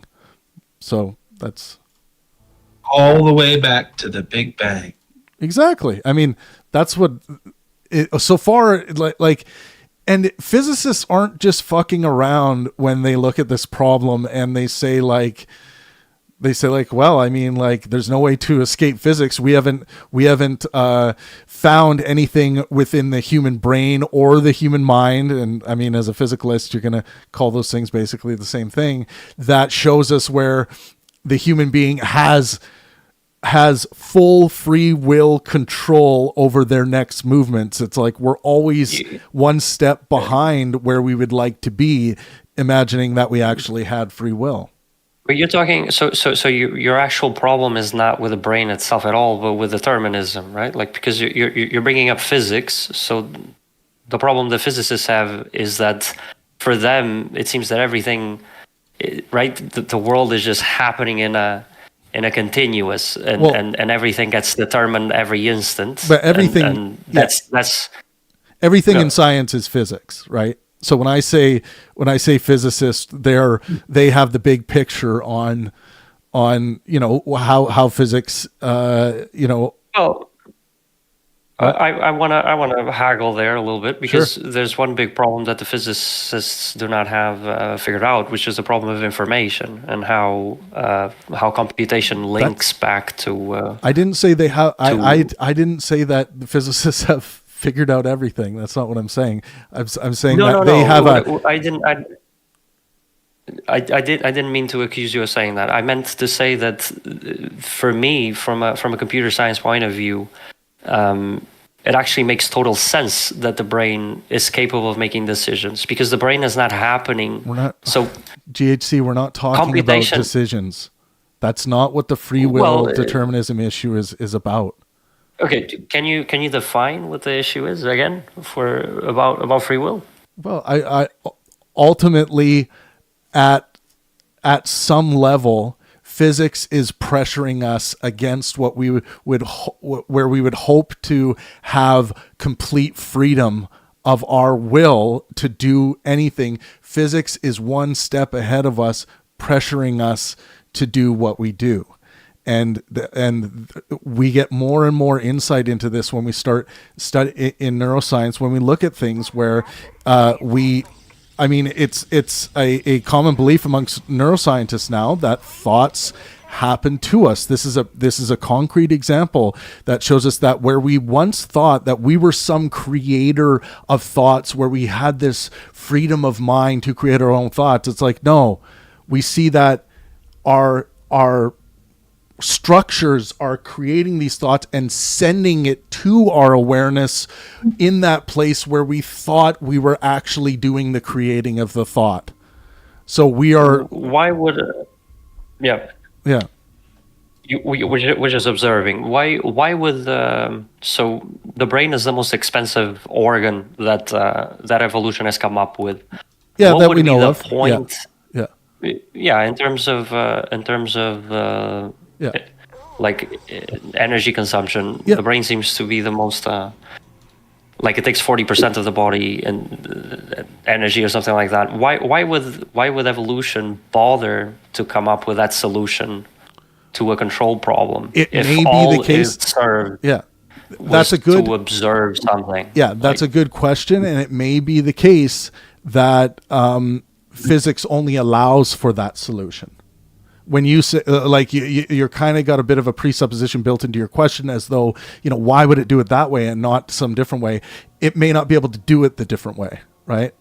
Speaker 2: So that's
Speaker 1: all the way back to the Big Bang.
Speaker 2: Exactly. I mean, that's what so far like, and physicists aren't just fucking around when they look at this problem and they say like, well, I mean, like, there's no way to escape physics. We haven't found anything within the human brain or the human mind. And I mean, as a physicalist, you're going to call those things basically the same thing, that shows us where the human being has full free will control over their next movements. It's like we're always one step behind where we would like to be, imagining that we actually had free will.
Speaker 4: But you're talking, so your actual problem is not with the brain itself at all, but with determinism, right? Like, because you're bringing up physics. So the problem the physicists have is that for them, it seems that everything, right, the world is just happening in a continuous, and everything gets determined every instant.
Speaker 2: But everything,
Speaker 4: and that's
Speaker 2: everything in science is physics, right? So when I say physicists, they have the big picture on how physics
Speaker 4: Well, I wanna haggle there a little bit, because there's one big problem that the physicists do not have figured out, which is the problem of information and how computation links back to.
Speaker 2: I didn't say they have. I didn't say that the physicists have figured out everything. That's not what I'm saying. I'm saying they have a.
Speaker 4: I didn't mean to accuse you of saying that. I meant to say that for me, from a computer science point of view, it actually makes total sense that the brain is capable of making decisions, because the brain is not happening.
Speaker 2: GHC. We're not talking about decisions. That's not what the free will determinism issue is about.
Speaker 4: Okay, can you define what the issue is again about free will?
Speaker 2: Well, I ultimately, at some level, physics is pressuring us against what we where we would hope to have complete freedom of our will to do anything. Physics is one step ahead of us, pressuring us to do what we do. And we get more and more insight into this when we start study in neuroscience, when we look at things where it's a common belief amongst neuroscientists now that thoughts happen to us. This is a concrete example that shows us that where we once thought that we were some creator of thoughts, where we had this freedom of mind to create our own thoughts, it's like, no, we see that our structures are creating these thoughts and sending it to our awareness in that place where we thought we were actually doing the creating of the thought. So we are.
Speaker 4: Why would? Yeah. We're just observing. Why would so the brain is the most expensive organ that evolution has come up with.
Speaker 2: Yeah,
Speaker 4: what
Speaker 2: that
Speaker 4: would
Speaker 2: we
Speaker 4: be
Speaker 2: know
Speaker 4: the
Speaker 2: of.
Speaker 4: Point?
Speaker 2: Yeah.
Speaker 4: In terms of like energy consumption, the brain seems to be the most like it takes 40% of the body and energy or something like that. Why would evolution bother to come up with that solution to a control problem?
Speaker 2: It may be the case. That's a good
Speaker 4: to observe something.
Speaker 2: Yeah, that's a good question, and it may be the case that physics only allows for that solution. When you say, you're kind of got a bit of a presupposition built into your question, as though, why would it do it that way and not some different way? It may not be able to do it the different way, right?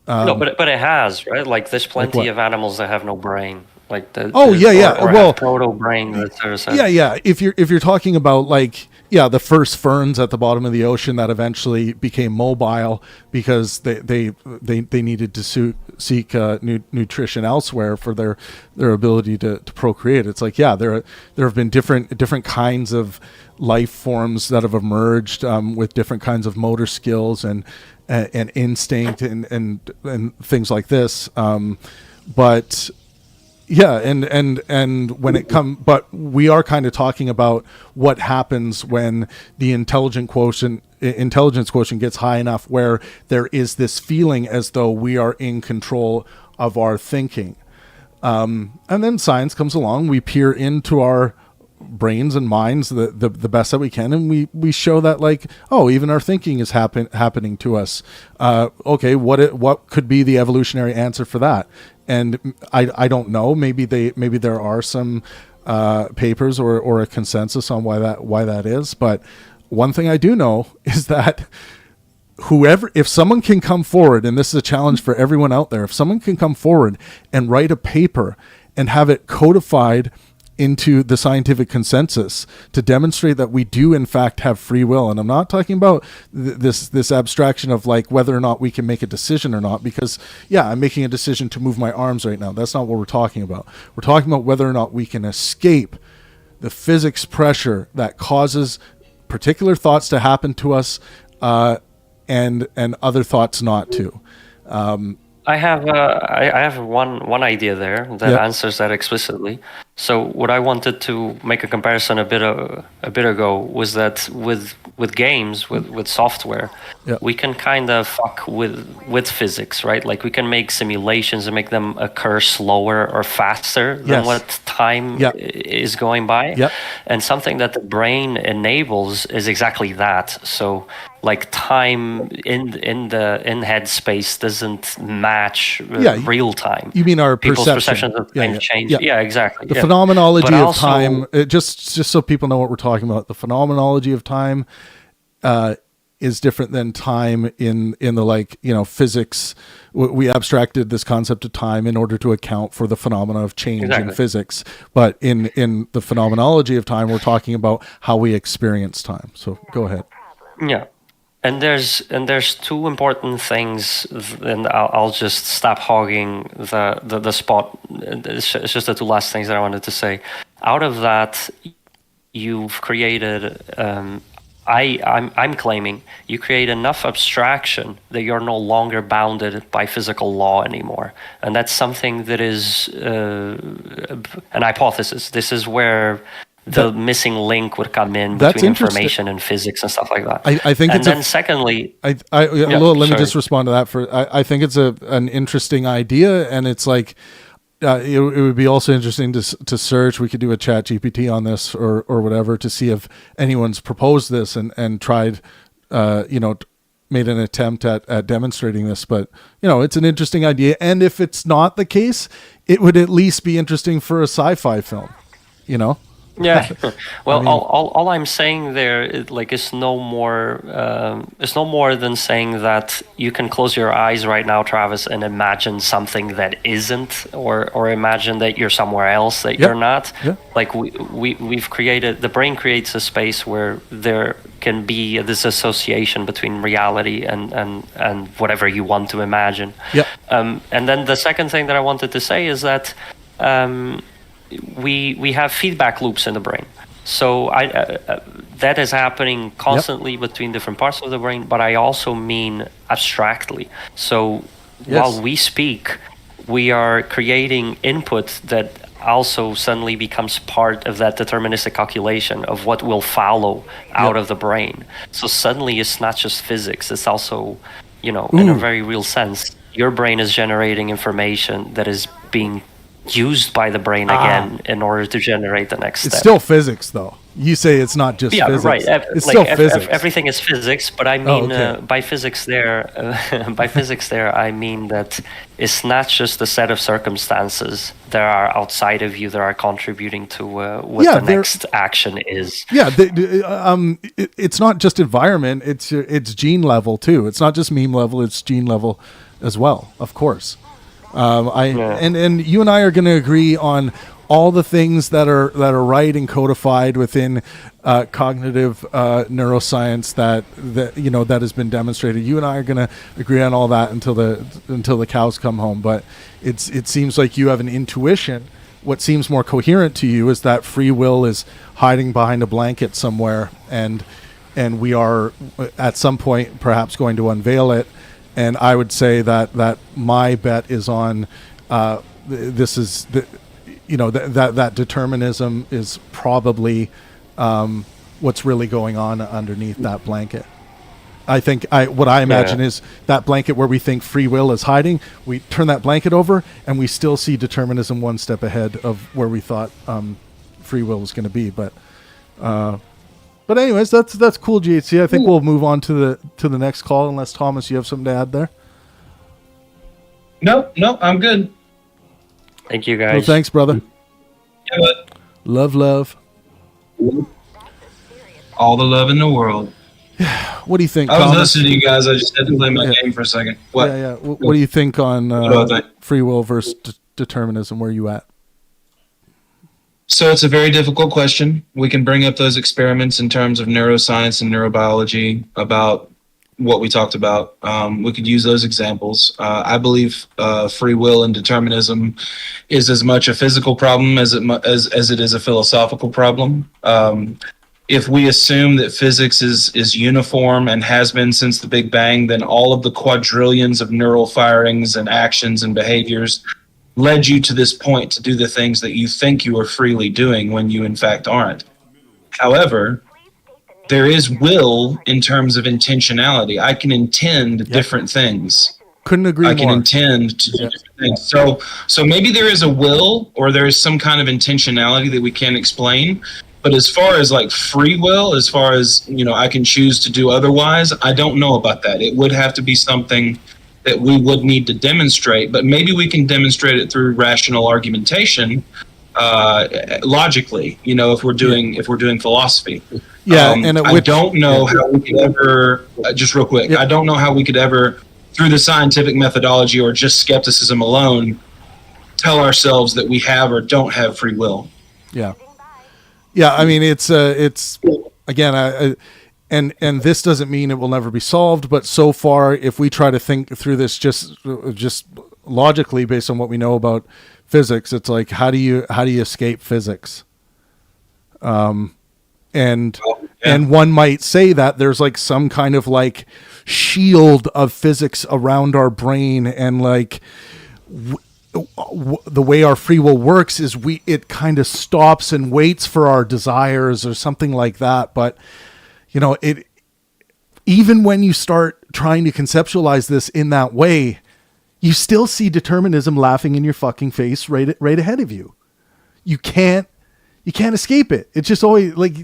Speaker 4: No, but it has, right? Like there's plenty of animals that have no brain. Like or proto brain.
Speaker 2: If you're talking about the first ferns at the bottom of the ocean that eventually became mobile because they needed to seek nutrition elsewhere for their ability to procreate. It's like, there have been different kinds of life forms that have emerged with different kinds of motor skills and instinct and things like this. But when it but we are kind of talking about what happens when the intelligence quotient gets high enough where there is this feeling as though we are in control of our thinking. And then science comes along, we peer into our brains and minds the best that we can, and we show that even our thinking is happening to us. What could be the evolutionary answer for that? And I don't know. Maybe there are some papers or a consensus on why that is. But one thing I do know is that if someone can come forward, and this is a challenge for everyone out there, if someone can come forward and write a paper and have it codified into the scientific consensus to demonstrate that we do in fact have free will. And I'm not talking about this abstraction of whether or not we can make a decision or not, because I'm making a decision to move my arms right now. That's not what we're talking about. We're talking about whether or not we can escape the physics pressure that causes particular thoughts to happen to us and other thoughts not to.
Speaker 4: I have one idea there that
Speaker 2: Yep.
Speaker 4: answers that explicitly. So what I wanted to make a comparison a bit ago was that with games, with software,
Speaker 2: Yep.
Speaker 4: we can kind of fuck with physics, right? Like we can make simulations and make them occur slower or faster than
Speaker 2: Yes.
Speaker 4: what time
Speaker 2: Yep.
Speaker 4: is going by.
Speaker 2: Yep.
Speaker 4: And something that the brain enables is exactly that. So like time in headspace doesn't match real time.
Speaker 2: You mean our
Speaker 4: People's
Speaker 2: perception?
Speaker 4: perceptions of time change.
Speaker 2: Yeah.
Speaker 4: Yeah, exactly.
Speaker 2: The
Speaker 4: yeah.
Speaker 2: phenomenology
Speaker 4: But
Speaker 2: of
Speaker 4: also-
Speaker 2: time, just so people know what we're talking about, the phenomenology of time is different than time in the physics. We abstracted this concept of time in order to account for the phenomena of change in
Speaker 4: Exactly.
Speaker 2: physics. But in the phenomenology of time, we're talking about how we experience time. So go ahead.
Speaker 4: Yeah. And there's two important things, and I'll just stop hogging the spot. It's just the two last things that I wanted to say. Out of that, you've created. I'm claiming you create enough abstraction that you're no longer bounded by physical law anymore, and that's something that is an hypothesis. This is where the missing link would come in
Speaker 2: That's
Speaker 4: between
Speaker 2: interesting.
Speaker 4: information and physics and stuff like that.
Speaker 2: I think
Speaker 4: and
Speaker 2: it's
Speaker 4: then secondly,
Speaker 2: let me
Speaker 4: sorry.
Speaker 2: just respond to that. I think it's an interesting idea, and it's like it would be also interesting to search. We could do a chat GPT on this or whatever to see if anyone's proposed this and tried, made an attempt at demonstrating this. But it's an interesting idea, and if it's not the case, it would at least be interesting for a sci-fi film.
Speaker 4: Yeah. Well,
Speaker 2: I mean-
Speaker 4: all I'm saying there is no more. It's no more than saying that you can close your eyes right now, Travis, and imagine something that isn't, or imagine that you're somewhere else that you're not.
Speaker 2: Yeah.
Speaker 4: Like we've created. The brain creates a space where there can be a disassociation between reality and whatever you want to imagine.
Speaker 2: Yeah.
Speaker 4: And then the second thing that I wanted to say is that. We have feedback loops in the brain, so that is happening constantly between different parts of the brain. But I also mean abstractly. So while we speak, we are creating input that also suddenly becomes part of that deterministic calculation of what will follow out of the brain. So suddenly it's not just physics; it's also, in a very real sense, your brain is generating information that is being used by the brain again in order to generate the next step.
Speaker 2: It's still physics, though. You say it's not just physics.
Speaker 4: Right.
Speaker 2: It's still physics.
Speaker 4: Everything is physics, but I mean by physics there. I mean that it's not just a set of circumstances that are outside of you that are contributing to what the next action is.
Speaker 2: Yeah, it's not just environment. It's gene level too. It's not just meme level. It's gene level as well. Of course. And you and I are going to agree on all the things that are right and codified within cognitive neuroscience that has been demonstrated. You and I are going to agree on all that until the cows come home. But it seems like you have an intuition. What seems more coherent to you is that free will is hiding behind a blanket somewhere, and we are at some point perhaps going to unveil it. And I would say that my bet is on this is that determinism is probably what's really going on underneath that blanket. I think what I imagine is that blanket where we think free will is hiding. We turn that blanket over and we still see determinism one step ahead of where we thought free will was going to be. But anyways, that's cool, GHC. I think we'll move on to the next call, unless Thomas, you have something to add there.
Speaker 1: No, I'm good.
Speaker 4: Thank you, guys.
Speaker 2: Well, thanks, brother.
Speaker 1: Yeah, but
Speaker 2: Love.
Speaker 1: all the love in the world.
Speaker 2: What do you think,
Speaker 1: I was
Speaker 2: Thomas?
Speaker 1: listening to you guys. I just had to play my game for a second. What?
Speaker 2: Yeah. What do you think on
Speaker 1: do I think?
Speaker 2: free will versus determinism? Where are you at?
Speaker 1: So it's a very difficult question. We can bring up those experiments in terms of neuroscience and neurobiology about what we talked about. We could use those examples. I believe free will and determinism is as much a physical problem as it is a philosophical problem. if we assume that physics is uniform and has been since the Big Bang, then all of the quadrillions of neural firings and actions and behaviors led you to this point to do the things that you think you are freely doing when you in fact aren't. However, there is will in terms of intentionality. I can intend different things.
Speaker 2: Couldn't agree more.
Speaker 1: I can intend to do different things. So maybe there is a will, or there is some kind of intentionality that we can't explain. But as far as like free will, as far as, I can choose to do otherwise, I don't know about that. It would have to be something that we would need to demonstrate, but maybe we can demonstrate it through rational argumentation, logically, if we're doing philosophy.
Speaker 2: Yeah,
Speaker 1: I don't know how we could ever, just real quick, I don't know how we could ever, through the scientific methodology or just skepticism alone, tell ourselves that we have or don't have free will.
Speaker 2: Yeah. Yeah, I mean, it's again, and this doesn't mean it will never be solved, but so far, if we try to think through this just logically based on what we know about physics, it's like, how do you escape physics? And one might say that there's like some kind of like shield of physics around our brain, and like the way our free will works is it kind of stops and waits for our desires or something like that. But it, even when you start trying to conceptualize this in that way, you still see determinism laughing in your fucking face right ahead of you. You can't escape it. It's just always like,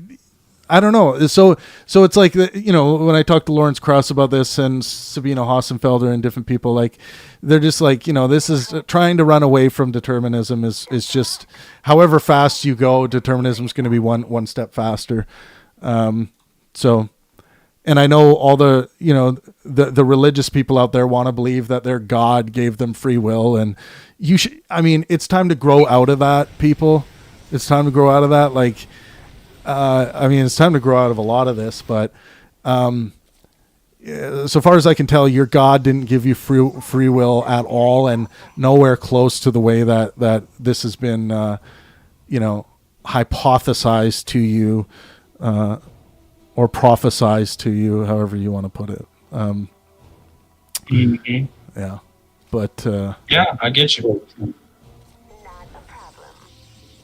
Speaker 2: I don't know. So it's like, when I talk to Lawrence Krauss about this and Sabina Hassenfelder and different people, like, they're just like, this is trying to run away from determinism is just, however fast you go, determinism is going to be one step faster. So, and I know all the, the religious people out there want to believe that their God gave them free will, and it's time to grow out of that, people. It's time to grow out of that. Like, it's time to grow out of a lot of this, but so far as I can tell, your God didn't give you free will at all, and nowhere close to the way that this has been, hypothesized to you, or prophesized to you, however you want to put it. Yeah, but
Speaker 1: yeah, I get you.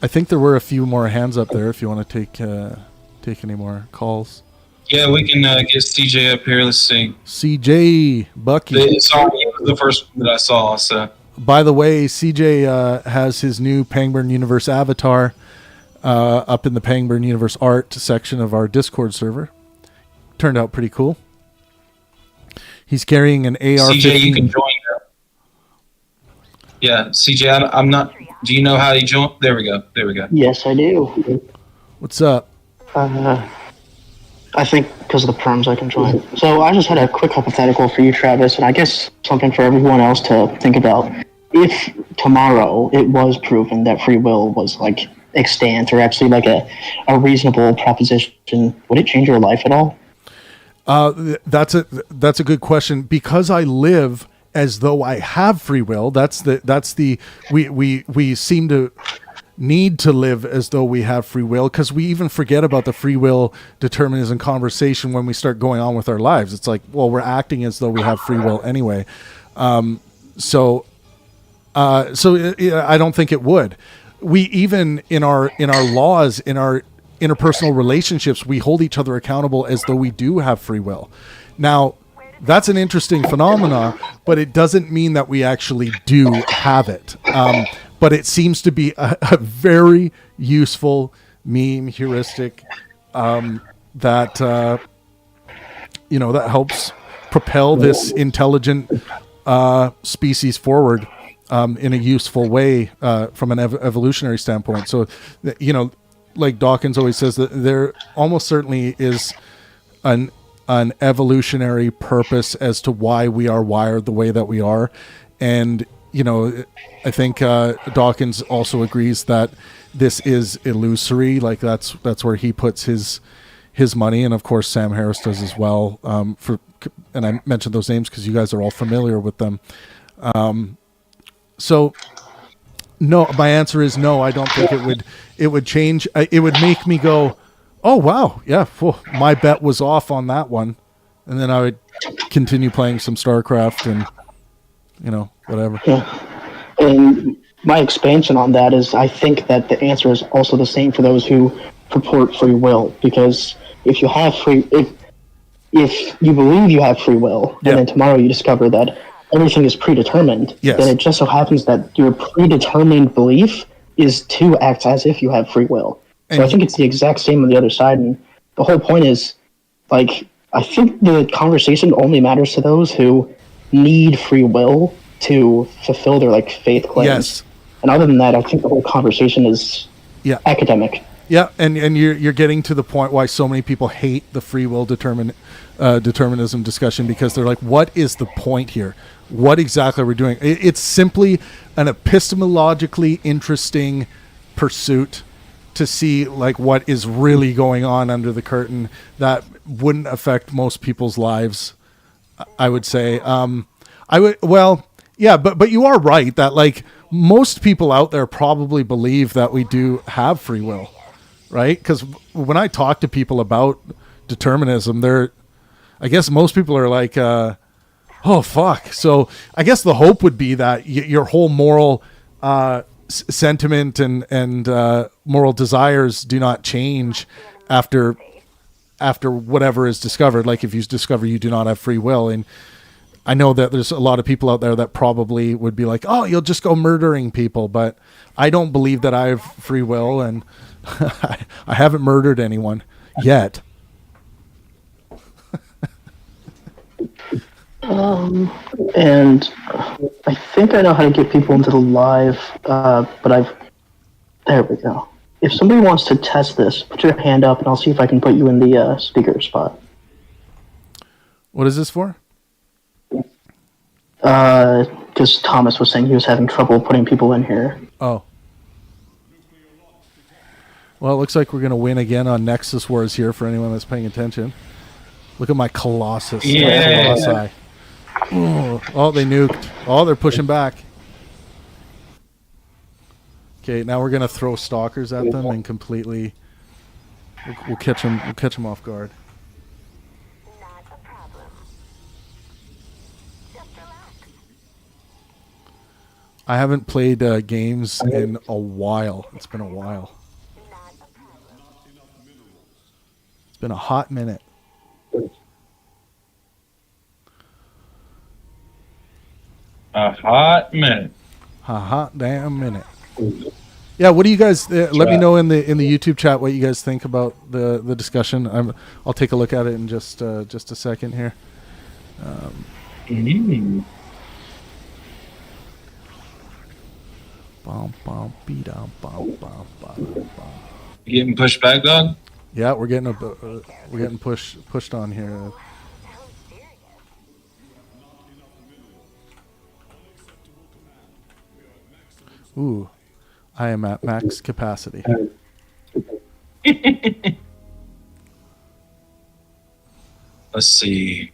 Speaker 2: I think there were a few more hands up there if you want to take any more calls.
Speaker 1: Yeah, we can get CJ up here. Let's see.
Speaker 2: CJ, Bucky.
Speaker 1: He was the first one that I saw. So.
Speaker 2: By the way, CJ has his new Pangburn Universe avatar up in the Pangburn Universe art section of our Discord server. Turned out pretty cool. He's carrying an AR-15.
Speaker 1: CJ, you can join now. Yeah, CJ, I'm not... Do you know how to join? There we go.
Speaker 5: Yes, I do.
Speaker 2: What's up?
Speaker 5: I think because of the perms I can join. So I just had a quick hypothetical for you, Travis, and I guess something for everyone else to think about. If tomorrow it was proven that free will was like extant or actually like a reasonable proposition, would it change your life at all?
Speaker 2: That's a good question, because I live as though I have free will. We seem to need to live as though we have free will, because we even forget about the free will determinism conversation when we start going on with our lives. It's like, well, we're acting as though we have free will anyway. So I don't think it would. We even in our laws, in our interpersonal relationships, we hold each other accountable as though we do have free will. Now, that's an interesting phenomena, but it doesn't mean that we actually do have it. But it seems to be a very useful meme heuristic that helps propel this intelligent species forward in a useful way from an evolutionary standpoint. So, like Dawkins always says, that there almost certainly is an evolutionary purpose as to why we are wired the way that we are. And, I think Dawkins also agrees that this is illusory. Like that's where he puts his money. And of course, Sam Harris does as well. And I mentioned those names because you guys are all familiar with them. So no, my answer is no. I don't think it would change. It would make me go, Oh, wow. Yeah. My bet was off on that one. And then I would continue playing some StarCraft and, whatever.
Speaker 5: Yeah. And my expansion on that is I think that the answer is also the same for those who purport free will. Because if you have if you believe you have free will,
Speaker 2: Yeah.
Speaker 5: and then tomorrow you discover that everything is predetermined,
Speaker 2: Yes.
Speaker 5: then it just so happens that your predetermined belief is to act as if you have free will. So I think it's the exact same on the other side, and the whole point is, like, I think the conversation only matters to those who need free will to fulfill their, like, faith claims.
Speaker 2: Yes.
Speaker 5: And other than that, I think the whole conversation is academic.
Speaker 2: Yeah, and you're getting to the point why so many people hate the free will determinism discussion, because they're like, what is the point here? What exactly are we doing? It's simply an epistemologically interesting pursuit to see, like, what is really going on under the curtain that wouldn't affect most people's lives, I would say. But you are right that, like, most people out there probably believe that we do have free will, right? Because when I talk to people about determinism, I guess most people are like, oh, fuck. So I guess the hope would be that your whole moral sentiment and moral desires do not change after whatever is discovered. Like, if you discover you do not have free will. And I know that there's a lot of people out there that probably would be like, oh, you'll just go murdering people. But I don't believe that I have free will, and I haven't murdered anyone yet.
Speaker 5: And I think I know how to get people into the live, but there we go. If somebody wants to test this, put your hand up and I'll see if I can put you in the speaker spot.
Speaker 2: What is this for?
Speaker 5: Because Thomas was saying he was having trouble putting people in here.
Speaker 2: Oh. Well, it looks like we're going to win again on Nexus Wars here for anyone that's paying attention. Look at my Colossus.
Speaker 1: Yeah.
Speaker 2: Colossi. Oh, they nuked. Oh, they're pushing back. Okay, now we're going to throw stalkers at them and completely... We'll catch them. We'll catch them off guard.
Speaker 3: Not a problem. Just relax.
Speaker 2: I haven't played games in a while. It's been a while.
Speaker 3: Not a problem.
Speaker 2: It's been a hot minute.
Speaker 1: A hot minute.
Speaker 2: A hot damn minute. Yeah, what do you guys let me know in the YouTube chat what you guys think about the discussion. I'll take a look at it in just a second here.
Speaker 1: Mm. You getting pushed back, dog?
Speaker 2: Yeah, we're getting pushed on here. Ooh, I am at max capacity.
Speaker 1: Let's see.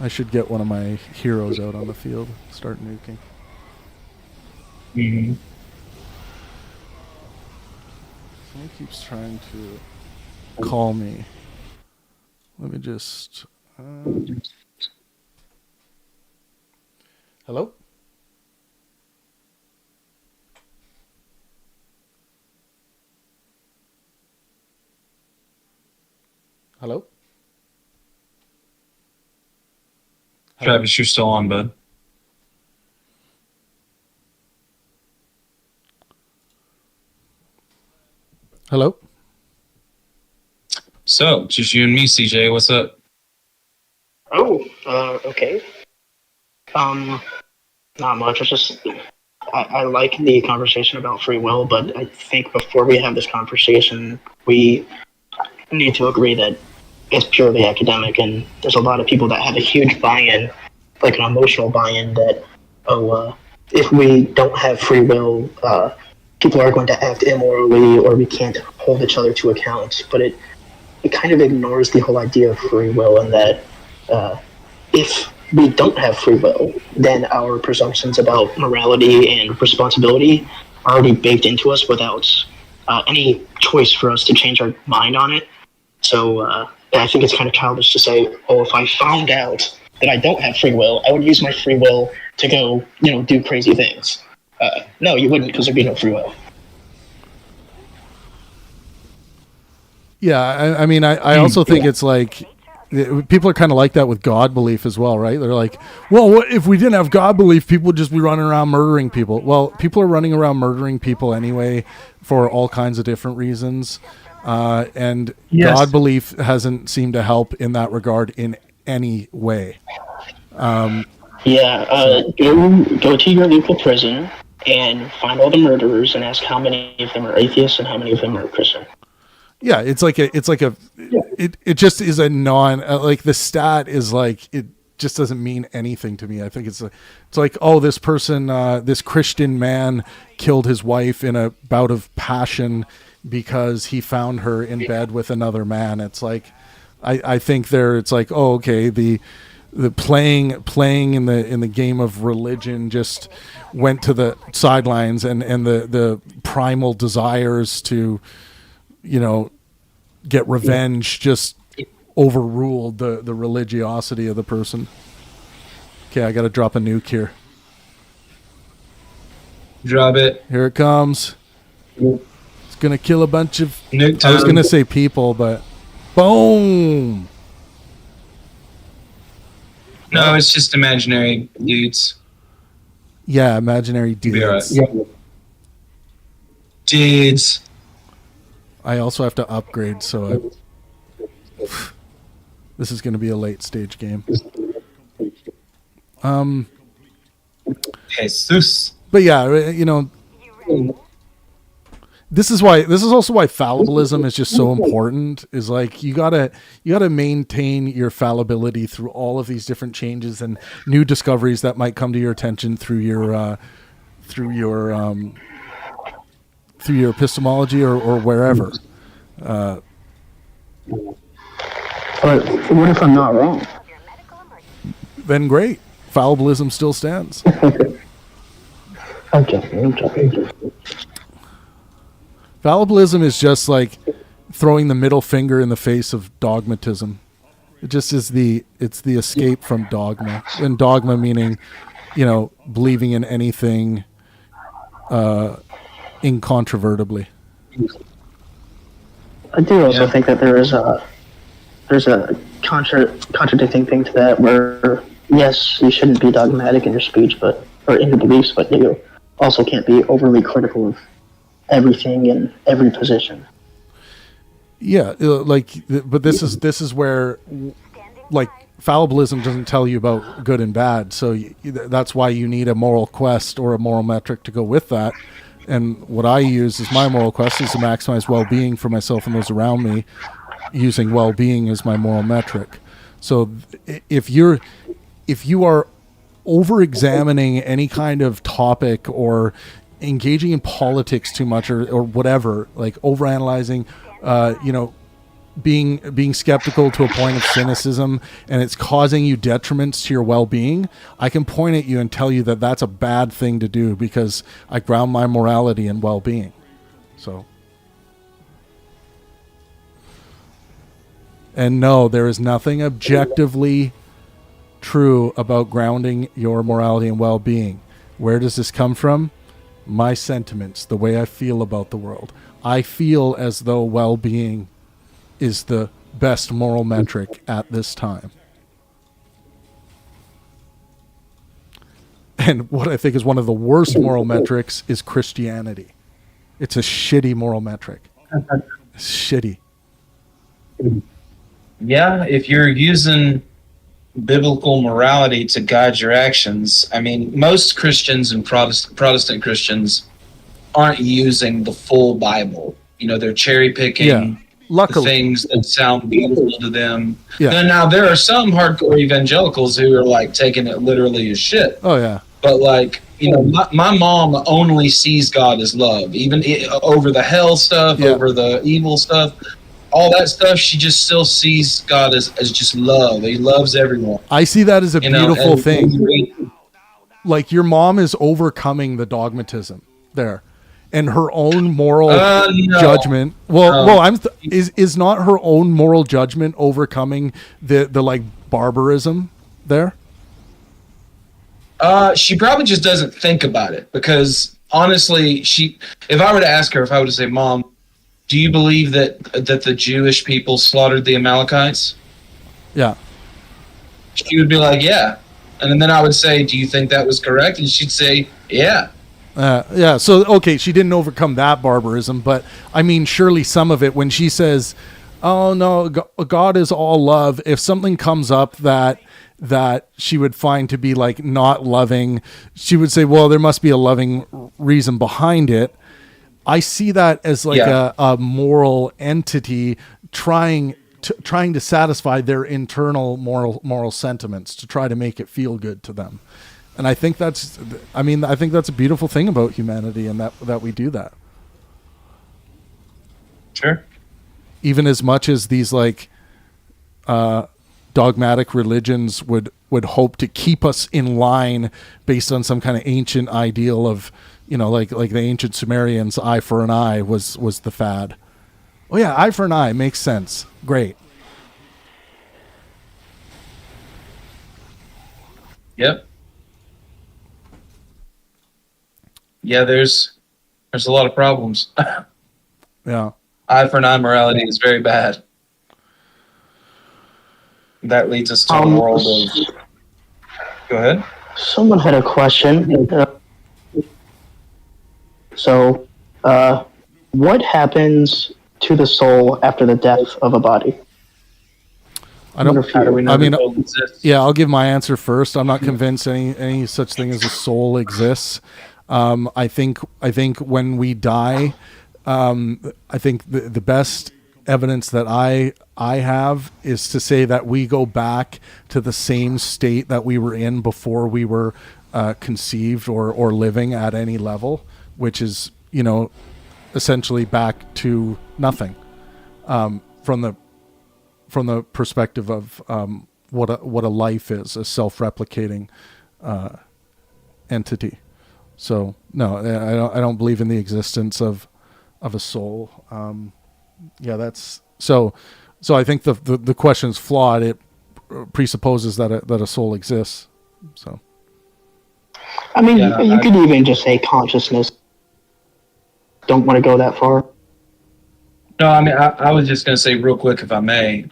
Speaker 2: I should get one of my heroes out on the field, start nuking.
Speaker 1: Mm-hmm.
Speaker 2: Someone keeps trying to call me. Let me just... Hello? Hello?
Speaker 1: Travis, you're still on, bud.
Speaker 2: Hello?
Speaker 1: So, just you and me, CJ. What's up?
Speaker 5: Oh, okay. Not much. It's just I like the conversation about free will, but I think before we have this conversation, we need to agree that it's purely academic, and there's a lot of people that have a huge buy-in, like an emotional buy-in that, if we don't have free will, people are going to act immorally, or we can't hold each other to account. But it kind of ignores the whole idea of free will, and that if we don't have free will, then our presumptions about morality and responsibility are already baked into us without any choice for us to change our mind on it. So I think it's kind of childish to say, oh, if I found out that I don't have free will, I would use my free will to go, do crazy things. No, you wouldn't, because there'd be no free will.
Speaker 2: Yeah, I mean, I also think it's like people are kind of like that with God belief as well, right? They're like, well, what if we didn't have God belief, people would just be running around murdering people. Well, people are running around murdering people anyway for all kinds of different reasons. And
Speaker 1: Yes.
Speaker 2: God belief hasn't seemed to help in that regard in any way.
Speaker 5: Go to your local prison and find all the murderers and ask how many of them are atheists and how many of them are Christian.
Speaker 2: Yeah, it just is a like the stat is like, it just doesn't mean anything to me. I think it's like, oh, this person, this Christian man killed his wife in a bout of passion because he found her in bed with another man. It's like, I think it's like, oh, okay, the playing in the game of religion just went to the sidelines, and the primal desires to, get revenge just overruled the religiosity of the person. Okay, I got to drop a nuke here.
Speaker 1: Drop it.
Speaker 2: Here it comes. It's going to kill a bunch of...
Speaker 1: Nuke time.
Speaker 2: I was going to say people, but... Boom!
Speaker 1: No, it's just imaginary dudes.
Speaker 2: Yeah, imaginary
Speaker 1: Be all right.
Speaker 2: dudes.
Speaker 1: Dudes.
Speaker 2: I also have to upgrade, so this is going to be a late stage game.
Speaker 1: Jesus.
Speaker 2: But yeah, this is also why fallibilism is just so important. Is like you gotta maintain your fallibility through all of these different changes and new discoveries that might come to your attention through your epistemology or wherever.
Speaker 5: But what if I'm not wrong?
Speaker 2: Then great, fallibilism still stands.
Speaker 5: I'm joking.
Speaker 2: Fallibilism is just like throwing the middle finger in the face of dogmatism. It just is it's the escape from dogma. And dogma meaning, believing in anything incontrovertibly.
Speaker 5: I do also think that there's a contradicting thing to that, where yes, you shouldn't be dogmatic in your speech, or in your beliefs, but you also can't be overly critical of everything in every position.
Speaker 2: Yeah, but this is where, like, fallibilism doesn't tell you about good and bad, so that's why you need a moral quest or a moral metric to go with that. And what I use is my moral quest is to maximize well-being for myself and those around me, using well-being as my moral metric. So if you are over-examining any kind of topic or engaging in politics too much or whatever, like over-analyzing, being skeptical to a point of cynicism, and it's causing you detriments to your well-being, I can point at you and tell you that that's a bad thing to do, because I ground my morality in well-being. So, and no, there is nothing objectively true about grounding your morality and well-being. Where does this come from? My sentiments, the way I feel about the world. I feel as though well-being is the best moral metric at this time. And what I think is one of the worst moral metrics is Christianity. It's a shitty moral metric. It's shitty.
Speaker 1: Yeah, if you're using biblical morality to guide your actions, I mean, most Christians and Protestant Christians aren't using the full Bible. They're cherry picking the things that sound beautiful to them.
Speaker 2: Yeah.
Speaker 1: And now there are some hardcore evangelicals who are like taking it literally as shit.
Speaker 2: Oh yeah.
Speaker 1: But like, my mom only sees God as love, even over the hell stuff, over the evil stuff. all that stuff, she just still sees God as just love. He loves everyone.
Speaker 2: I see that as a
Speaker 1: You know,
Speaker 2: beautiful
Speaker 1: and-
Speaker 2: thing. Like your mom is overcoming the dogmatism there, and her own moral
Speaker 1: No.
Speaker 2: judgment. Well,
Speaker 1: No.
Speaker 2: is not her own moral judgment overcoming the like barbarism there?
Speaker 1: She probably just doesn't think about it, because honestly, if I were to ask her, if I were to say, Mom, do you believe that the Jewish people slaughtered the Amalekites?
Speaker 2: Yeah.
Speaker 1: She would be like, yeah. And then I would say, do you think that was correct? And she'd say, yeah.
Speaker 2: Yeah. So, okay, she didn't overcome that barbarism, but I mean, surely some of it, when she says, oh no, God is all love. If something comes up that she would find to be like not loving, she would say, well, there must be a loving reason behind it. I see that as like a moral entity trying to satisfy their internal moral sentiments, to try to make it feel good to them. And I think that's a beautiful thing about humanity, and that we do that.
Speaker 1: Sure.
Speaker 2: Even as much as these like dogmatic religions would hope to keep us in line based on some kind of ancient ideal of, you know, like the ancient Sumerians, eye for an eye was the fad. Oh yeah, eye for an eye makes sense. Great.
Speaker 1: Yep. Yeah, there's a lot of problems.
Speaker 2: Yeah.
Speaker 1: Eye for an eye morality is very bad. That leads us to a world of... Go ahead.
Speaker 5: Someone had a question. What happens to the soul after the death of a body?
Speaker 2: I don't.
Speaker 1: How do we know
Speaker 2: I mean,
Speaker 1: the soul exists?
Speaker 2: yeah, I'll give my answer first. I'm not convinced any such thing as a soul exists. I think when we die, I think the best evidence that I have is to say that we go back to the same state that we were in before we were conceived or living at any level, which is, you know, essentially back to nothing, from the perspective of what a life is, a self-replicating entity. So no, I don't believe in the existence of a soul. Yeah, that's so. I think the question is flawed. It presupposes that a soul exists. So,
Speaker 5: I mean, you could even just say consciousness. Don't want to go that far.
Speaker 1: No, I mean, I was just going to say real quick, if I may.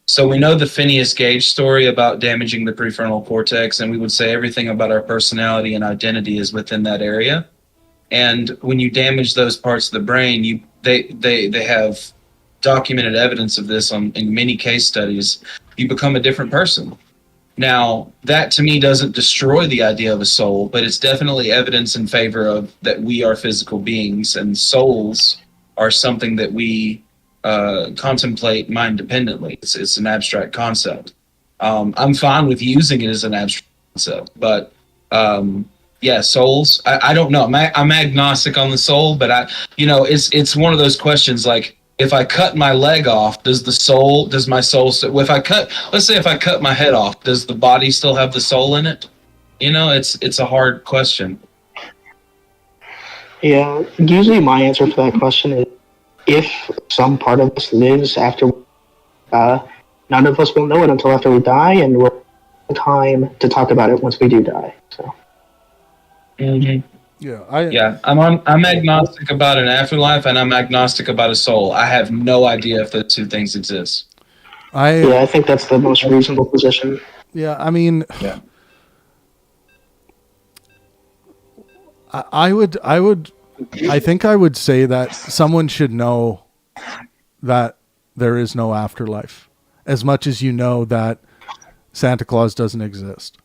Speaker 1: So we know the Phineas Gage story about damaging the prefrontal cortex, and we would say everything about our personality and identity is within that area. And when you damage those parts of the brain, they have documented evidence of this in many case studies. You become a different person. Now, that to me doesn't destroy the idea of a soul, but it's definitely evidence in favor of that we are physical beings, and souls are something that we contemplate mind dependently. It's an abstract concept. I'm fine with using it as an abstract concept, but yeah, souls. I don't know. I'm agnostic on the soul, but it's one of those questions like, if I cut my leg off, does my soul? Let's say if I cut my head off, does the body still have the soul in it? You know, it's a hard question.
Speaker 5: Yeah, usually my answer for that question is, if some part of us lives after, none of us will know it until after we die, and we'll have time to talk about it once we do die. So.
Speaker 1: Mm-hmm.
Speaker 2: Yeah,
Speaker 1: I'm agnostic about an afterlife, and I'm agnostic about a soul. I have no idea if those two things exist.
Speaker 5: I think that's the most reasonable position.
Speaker 2: Yeah, I mean,
Speaker 1: yeah.
Speaker 2: I think I would say that someone should know that there is no afterlife, as much as you know that Santa Claus doesn't exist.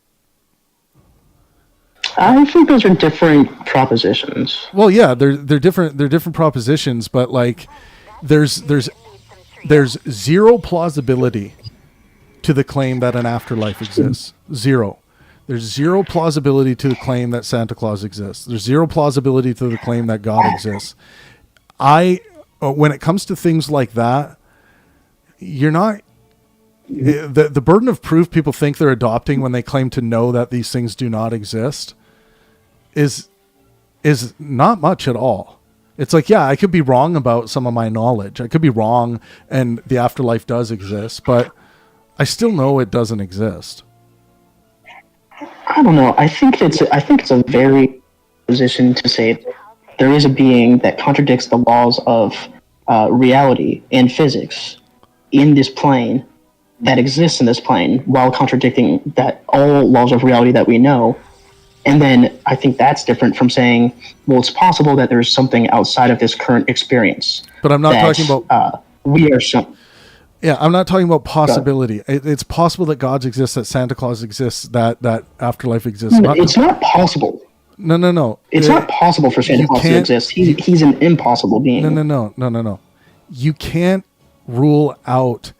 Speaker 5: I think those are different propositions.
Speaker 2: Well, yeah, they're different. They're different propositions, but like, there's zero plausibility to the claim that an afterlife exists. Zero. There's zero plausibility to the claim that Santa Claus exists. There's zero plausibility to the claim that God exists. When it comes to things like that, you're not. The burden of proof people think they're adopting when they claim to know that these things do not exist is not much at all. It's like, yeah, I could be wrong about some of my knowledge. I could be wrong, and the afterlife does exist, but I still know it doesn't exist.
Speaker 5: I don't know. I think it's a very position to say there is a being that contradicts the laws of reality and physics in this plane that exists in this plane while contradicting that all laws of reality that we know. And then I think that's different from saying, well, it's possible that there's something outside of this current experience.
Speaker 2: But I'm not talking about
Speaker 5: we are some.
Speaker 2: Yeah, I'm not talking about possibility. It's possible that God exists, that Santa Claus exists, that afterlife exists.
Speaker 5: No, it's not possible.
Speaker 2: No.
Speaker 5: It's not possible for Santa Claus to exist. He's an impossible being.
Speaker 2: No. You can't rule out,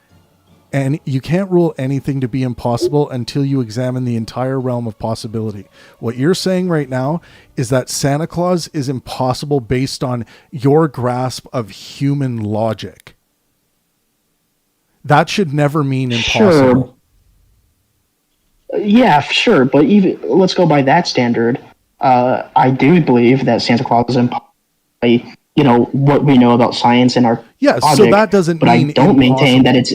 Speaker 2: and you can't rule anything to be impossible until you examine the entire realm of possibility. What you're saying right now is that Santa Claus is impossible based on your grasp of human logic. That should never mean impossible.
Speaker 5: Sure. Yeah, sure. But even let's go by that standard. I do believe that Santa Claus is impossible. What we know about science and our logic,
Speaker 2: so that doesn't mean
Speaker 5: I don't maintain that it's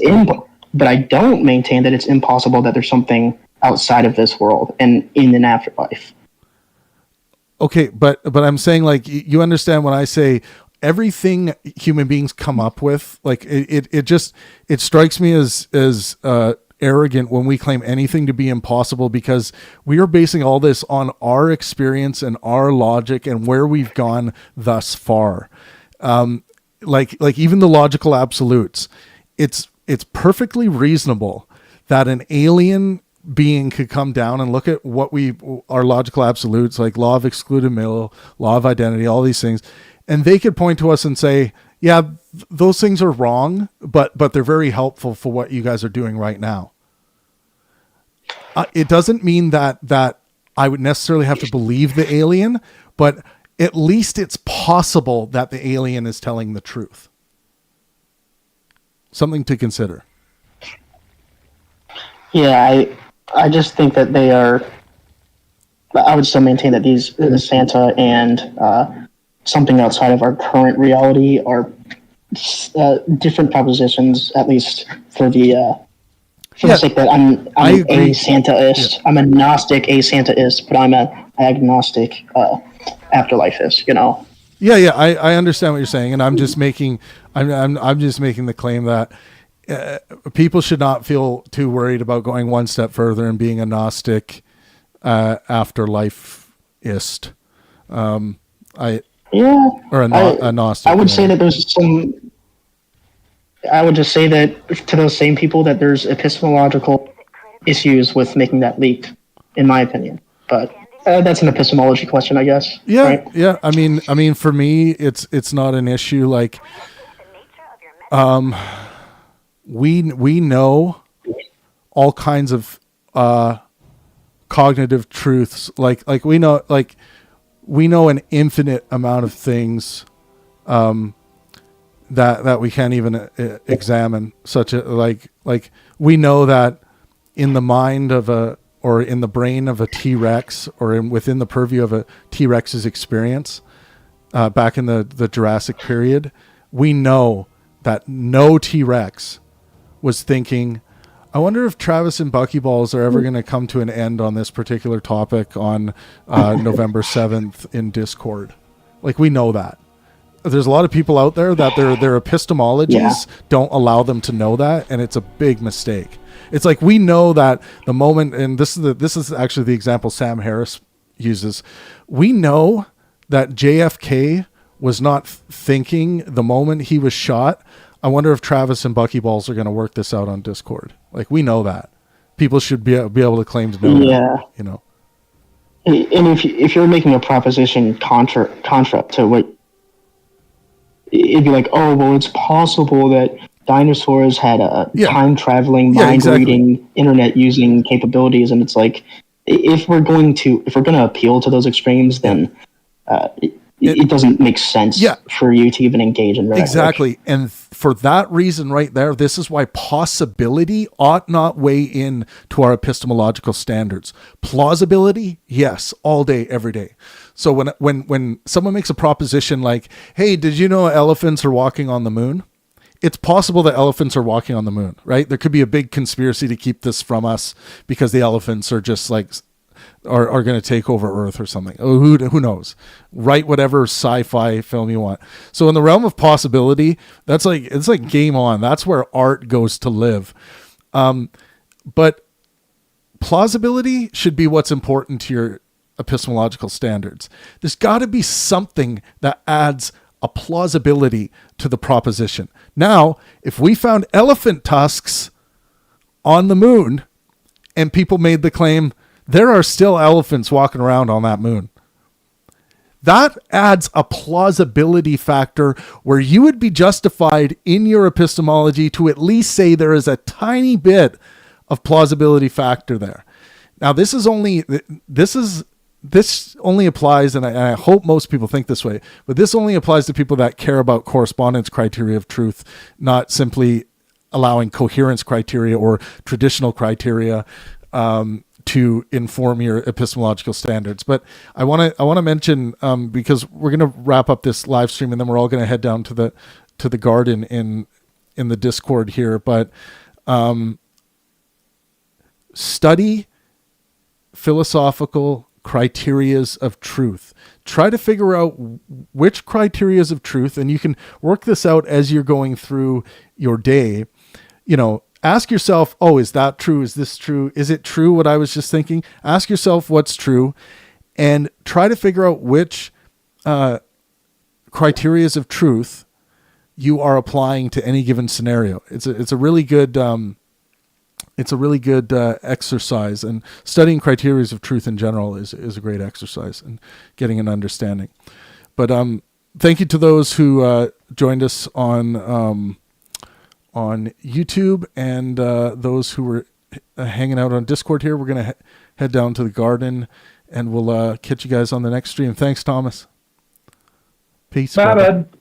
Speaker 5: But I don't maintain that it's impossible that there's something outside of this world and in an afterlife.
Speaker 2: Okay, but I'm saying, like, you understand when I say everything human beings come up with, like it strikes me as arrogant when we claim anything to be impossible, because we are basing all this on our experience and our logic and where we've gone thus far. Like even the logical absolutes, it's perfectly reasonable that an alien being could come down and look at what our logical absolutes, like law of excluded middle, law of identity, all these things, and they could point to us and say, yeah, those things are wrong, but they're very helpful for what you guys are doing right now. It doesn't mean that I would necessarily have to believe the alien, but at least it's possible that the alien is telling the truth. Something to consider.
Speaker 5: Yeah, I just think that they are. I would still maintain that these Santa and something outside of our current reality are different propositions, at least for the sake that I'm a Santaist. Yeah. I'm a Gnostic Santaist, but I'm an agnostic afterlifeist.
Speaker 2: Yeah, I understand what you're saying, and I'm just making the claim that people should not feel too worried about going one step further and being a Gnostic afterlifeist. A Gnostic.
Speaker 5: I would say that there's some. I would just say that to those same people that there's epistemological issues with making that leap, in my opinion. But that's an epistemology question, I guess.
Speaker 2: Yeah,
Speaker 5: right?
Speaker 2: Yeah. I mean, for me, it's not an issue. Like, we know all kinds of cognitive truths. Like we know an infinite amount of things that we can't even examine. Such like we know that in the mind of or in the brain of a T-Rex, or within the purview of a T-Rex's experience, back in the Jurassic period, we know that no T-Rex was thinking, I wonder if Travis and Buckyballs are ever going to come to an end on this particular topic on November 7th in Discord. Like, we know that. There's a lot of people out there that their epistemologies don't allow them to know that, and it's a big mistake. It's like, we know that the moment, and this is actually the example Sam Harris uses. We know that JFK was not thinking the moment he was shot, I wonder if Travis and Buckyballs are going to work this out on Discord. Like, we know that. People should be able to claim to know that,
Speaker 5: And if you're making a proposition contra to what, it'd be like, oh, well, it's possible that dinosaurs had a time-traveling, mind-reading, internet-using capabilities, and it's like, if we're going to appeal to those extremes, then it doesn't make sense for you to even engage in that.
Speaker 2: Exactly. And for that reason right there, this is why possibility ought not weigh in to our epistemological standards. Plausibility, yes, all day, every day. So when someone makes a proposition like, hey, did you know elephants are walking on the moon? It's possible that elephants are walking on the moon, right? There could be a big conspiracy to keep this from us because the elephants are just like are going to take over Earth or something. Oh, who knows? Write whatever sci-fi film you want. So in the realm of possibility, it's like game on. That's where art goes to live. But plausibility should be what's important to your epistemological standards. There's got to be something that adds a plausibility to the proposition. Now, if we found elephant tusks on the moon and people made the claim there are still elephants walking around on that moon, that adds a plausibility factor where you would be justified in your epistemology to at least say there is a tiny bit of plausibility factor there. Now, this only applies, and I hope most people think this way, but this only applies to people that care about correspondence criteria of truth, not simply allowing coherence criteria or traditional criteria to inform your epistemological standards. But I want to mention, because we're going to wrap up this live stream and then we're all going to head down to the garden in the Discord here. But study philosophical criterias of truth. Try to figure out which criterias of truth, and you can work this out as you're going through your day. Ask yourself, oh, is that true? Is this true? Is it true what I was just thinking? Ask yourself what's true and try to figure out which criterias of truth you are applying to any given scenario. It's a really good exercise, and studying criterias of truth in general is a great exercise and getting an understanding. But thank you to those who joined us on YouTube and those who were hanging out on Discord here. We're going to head down to the garden and we'll catch you guys on the next stream. Thanks, Thomas. Peace.
Speaker 1: Bye, bud.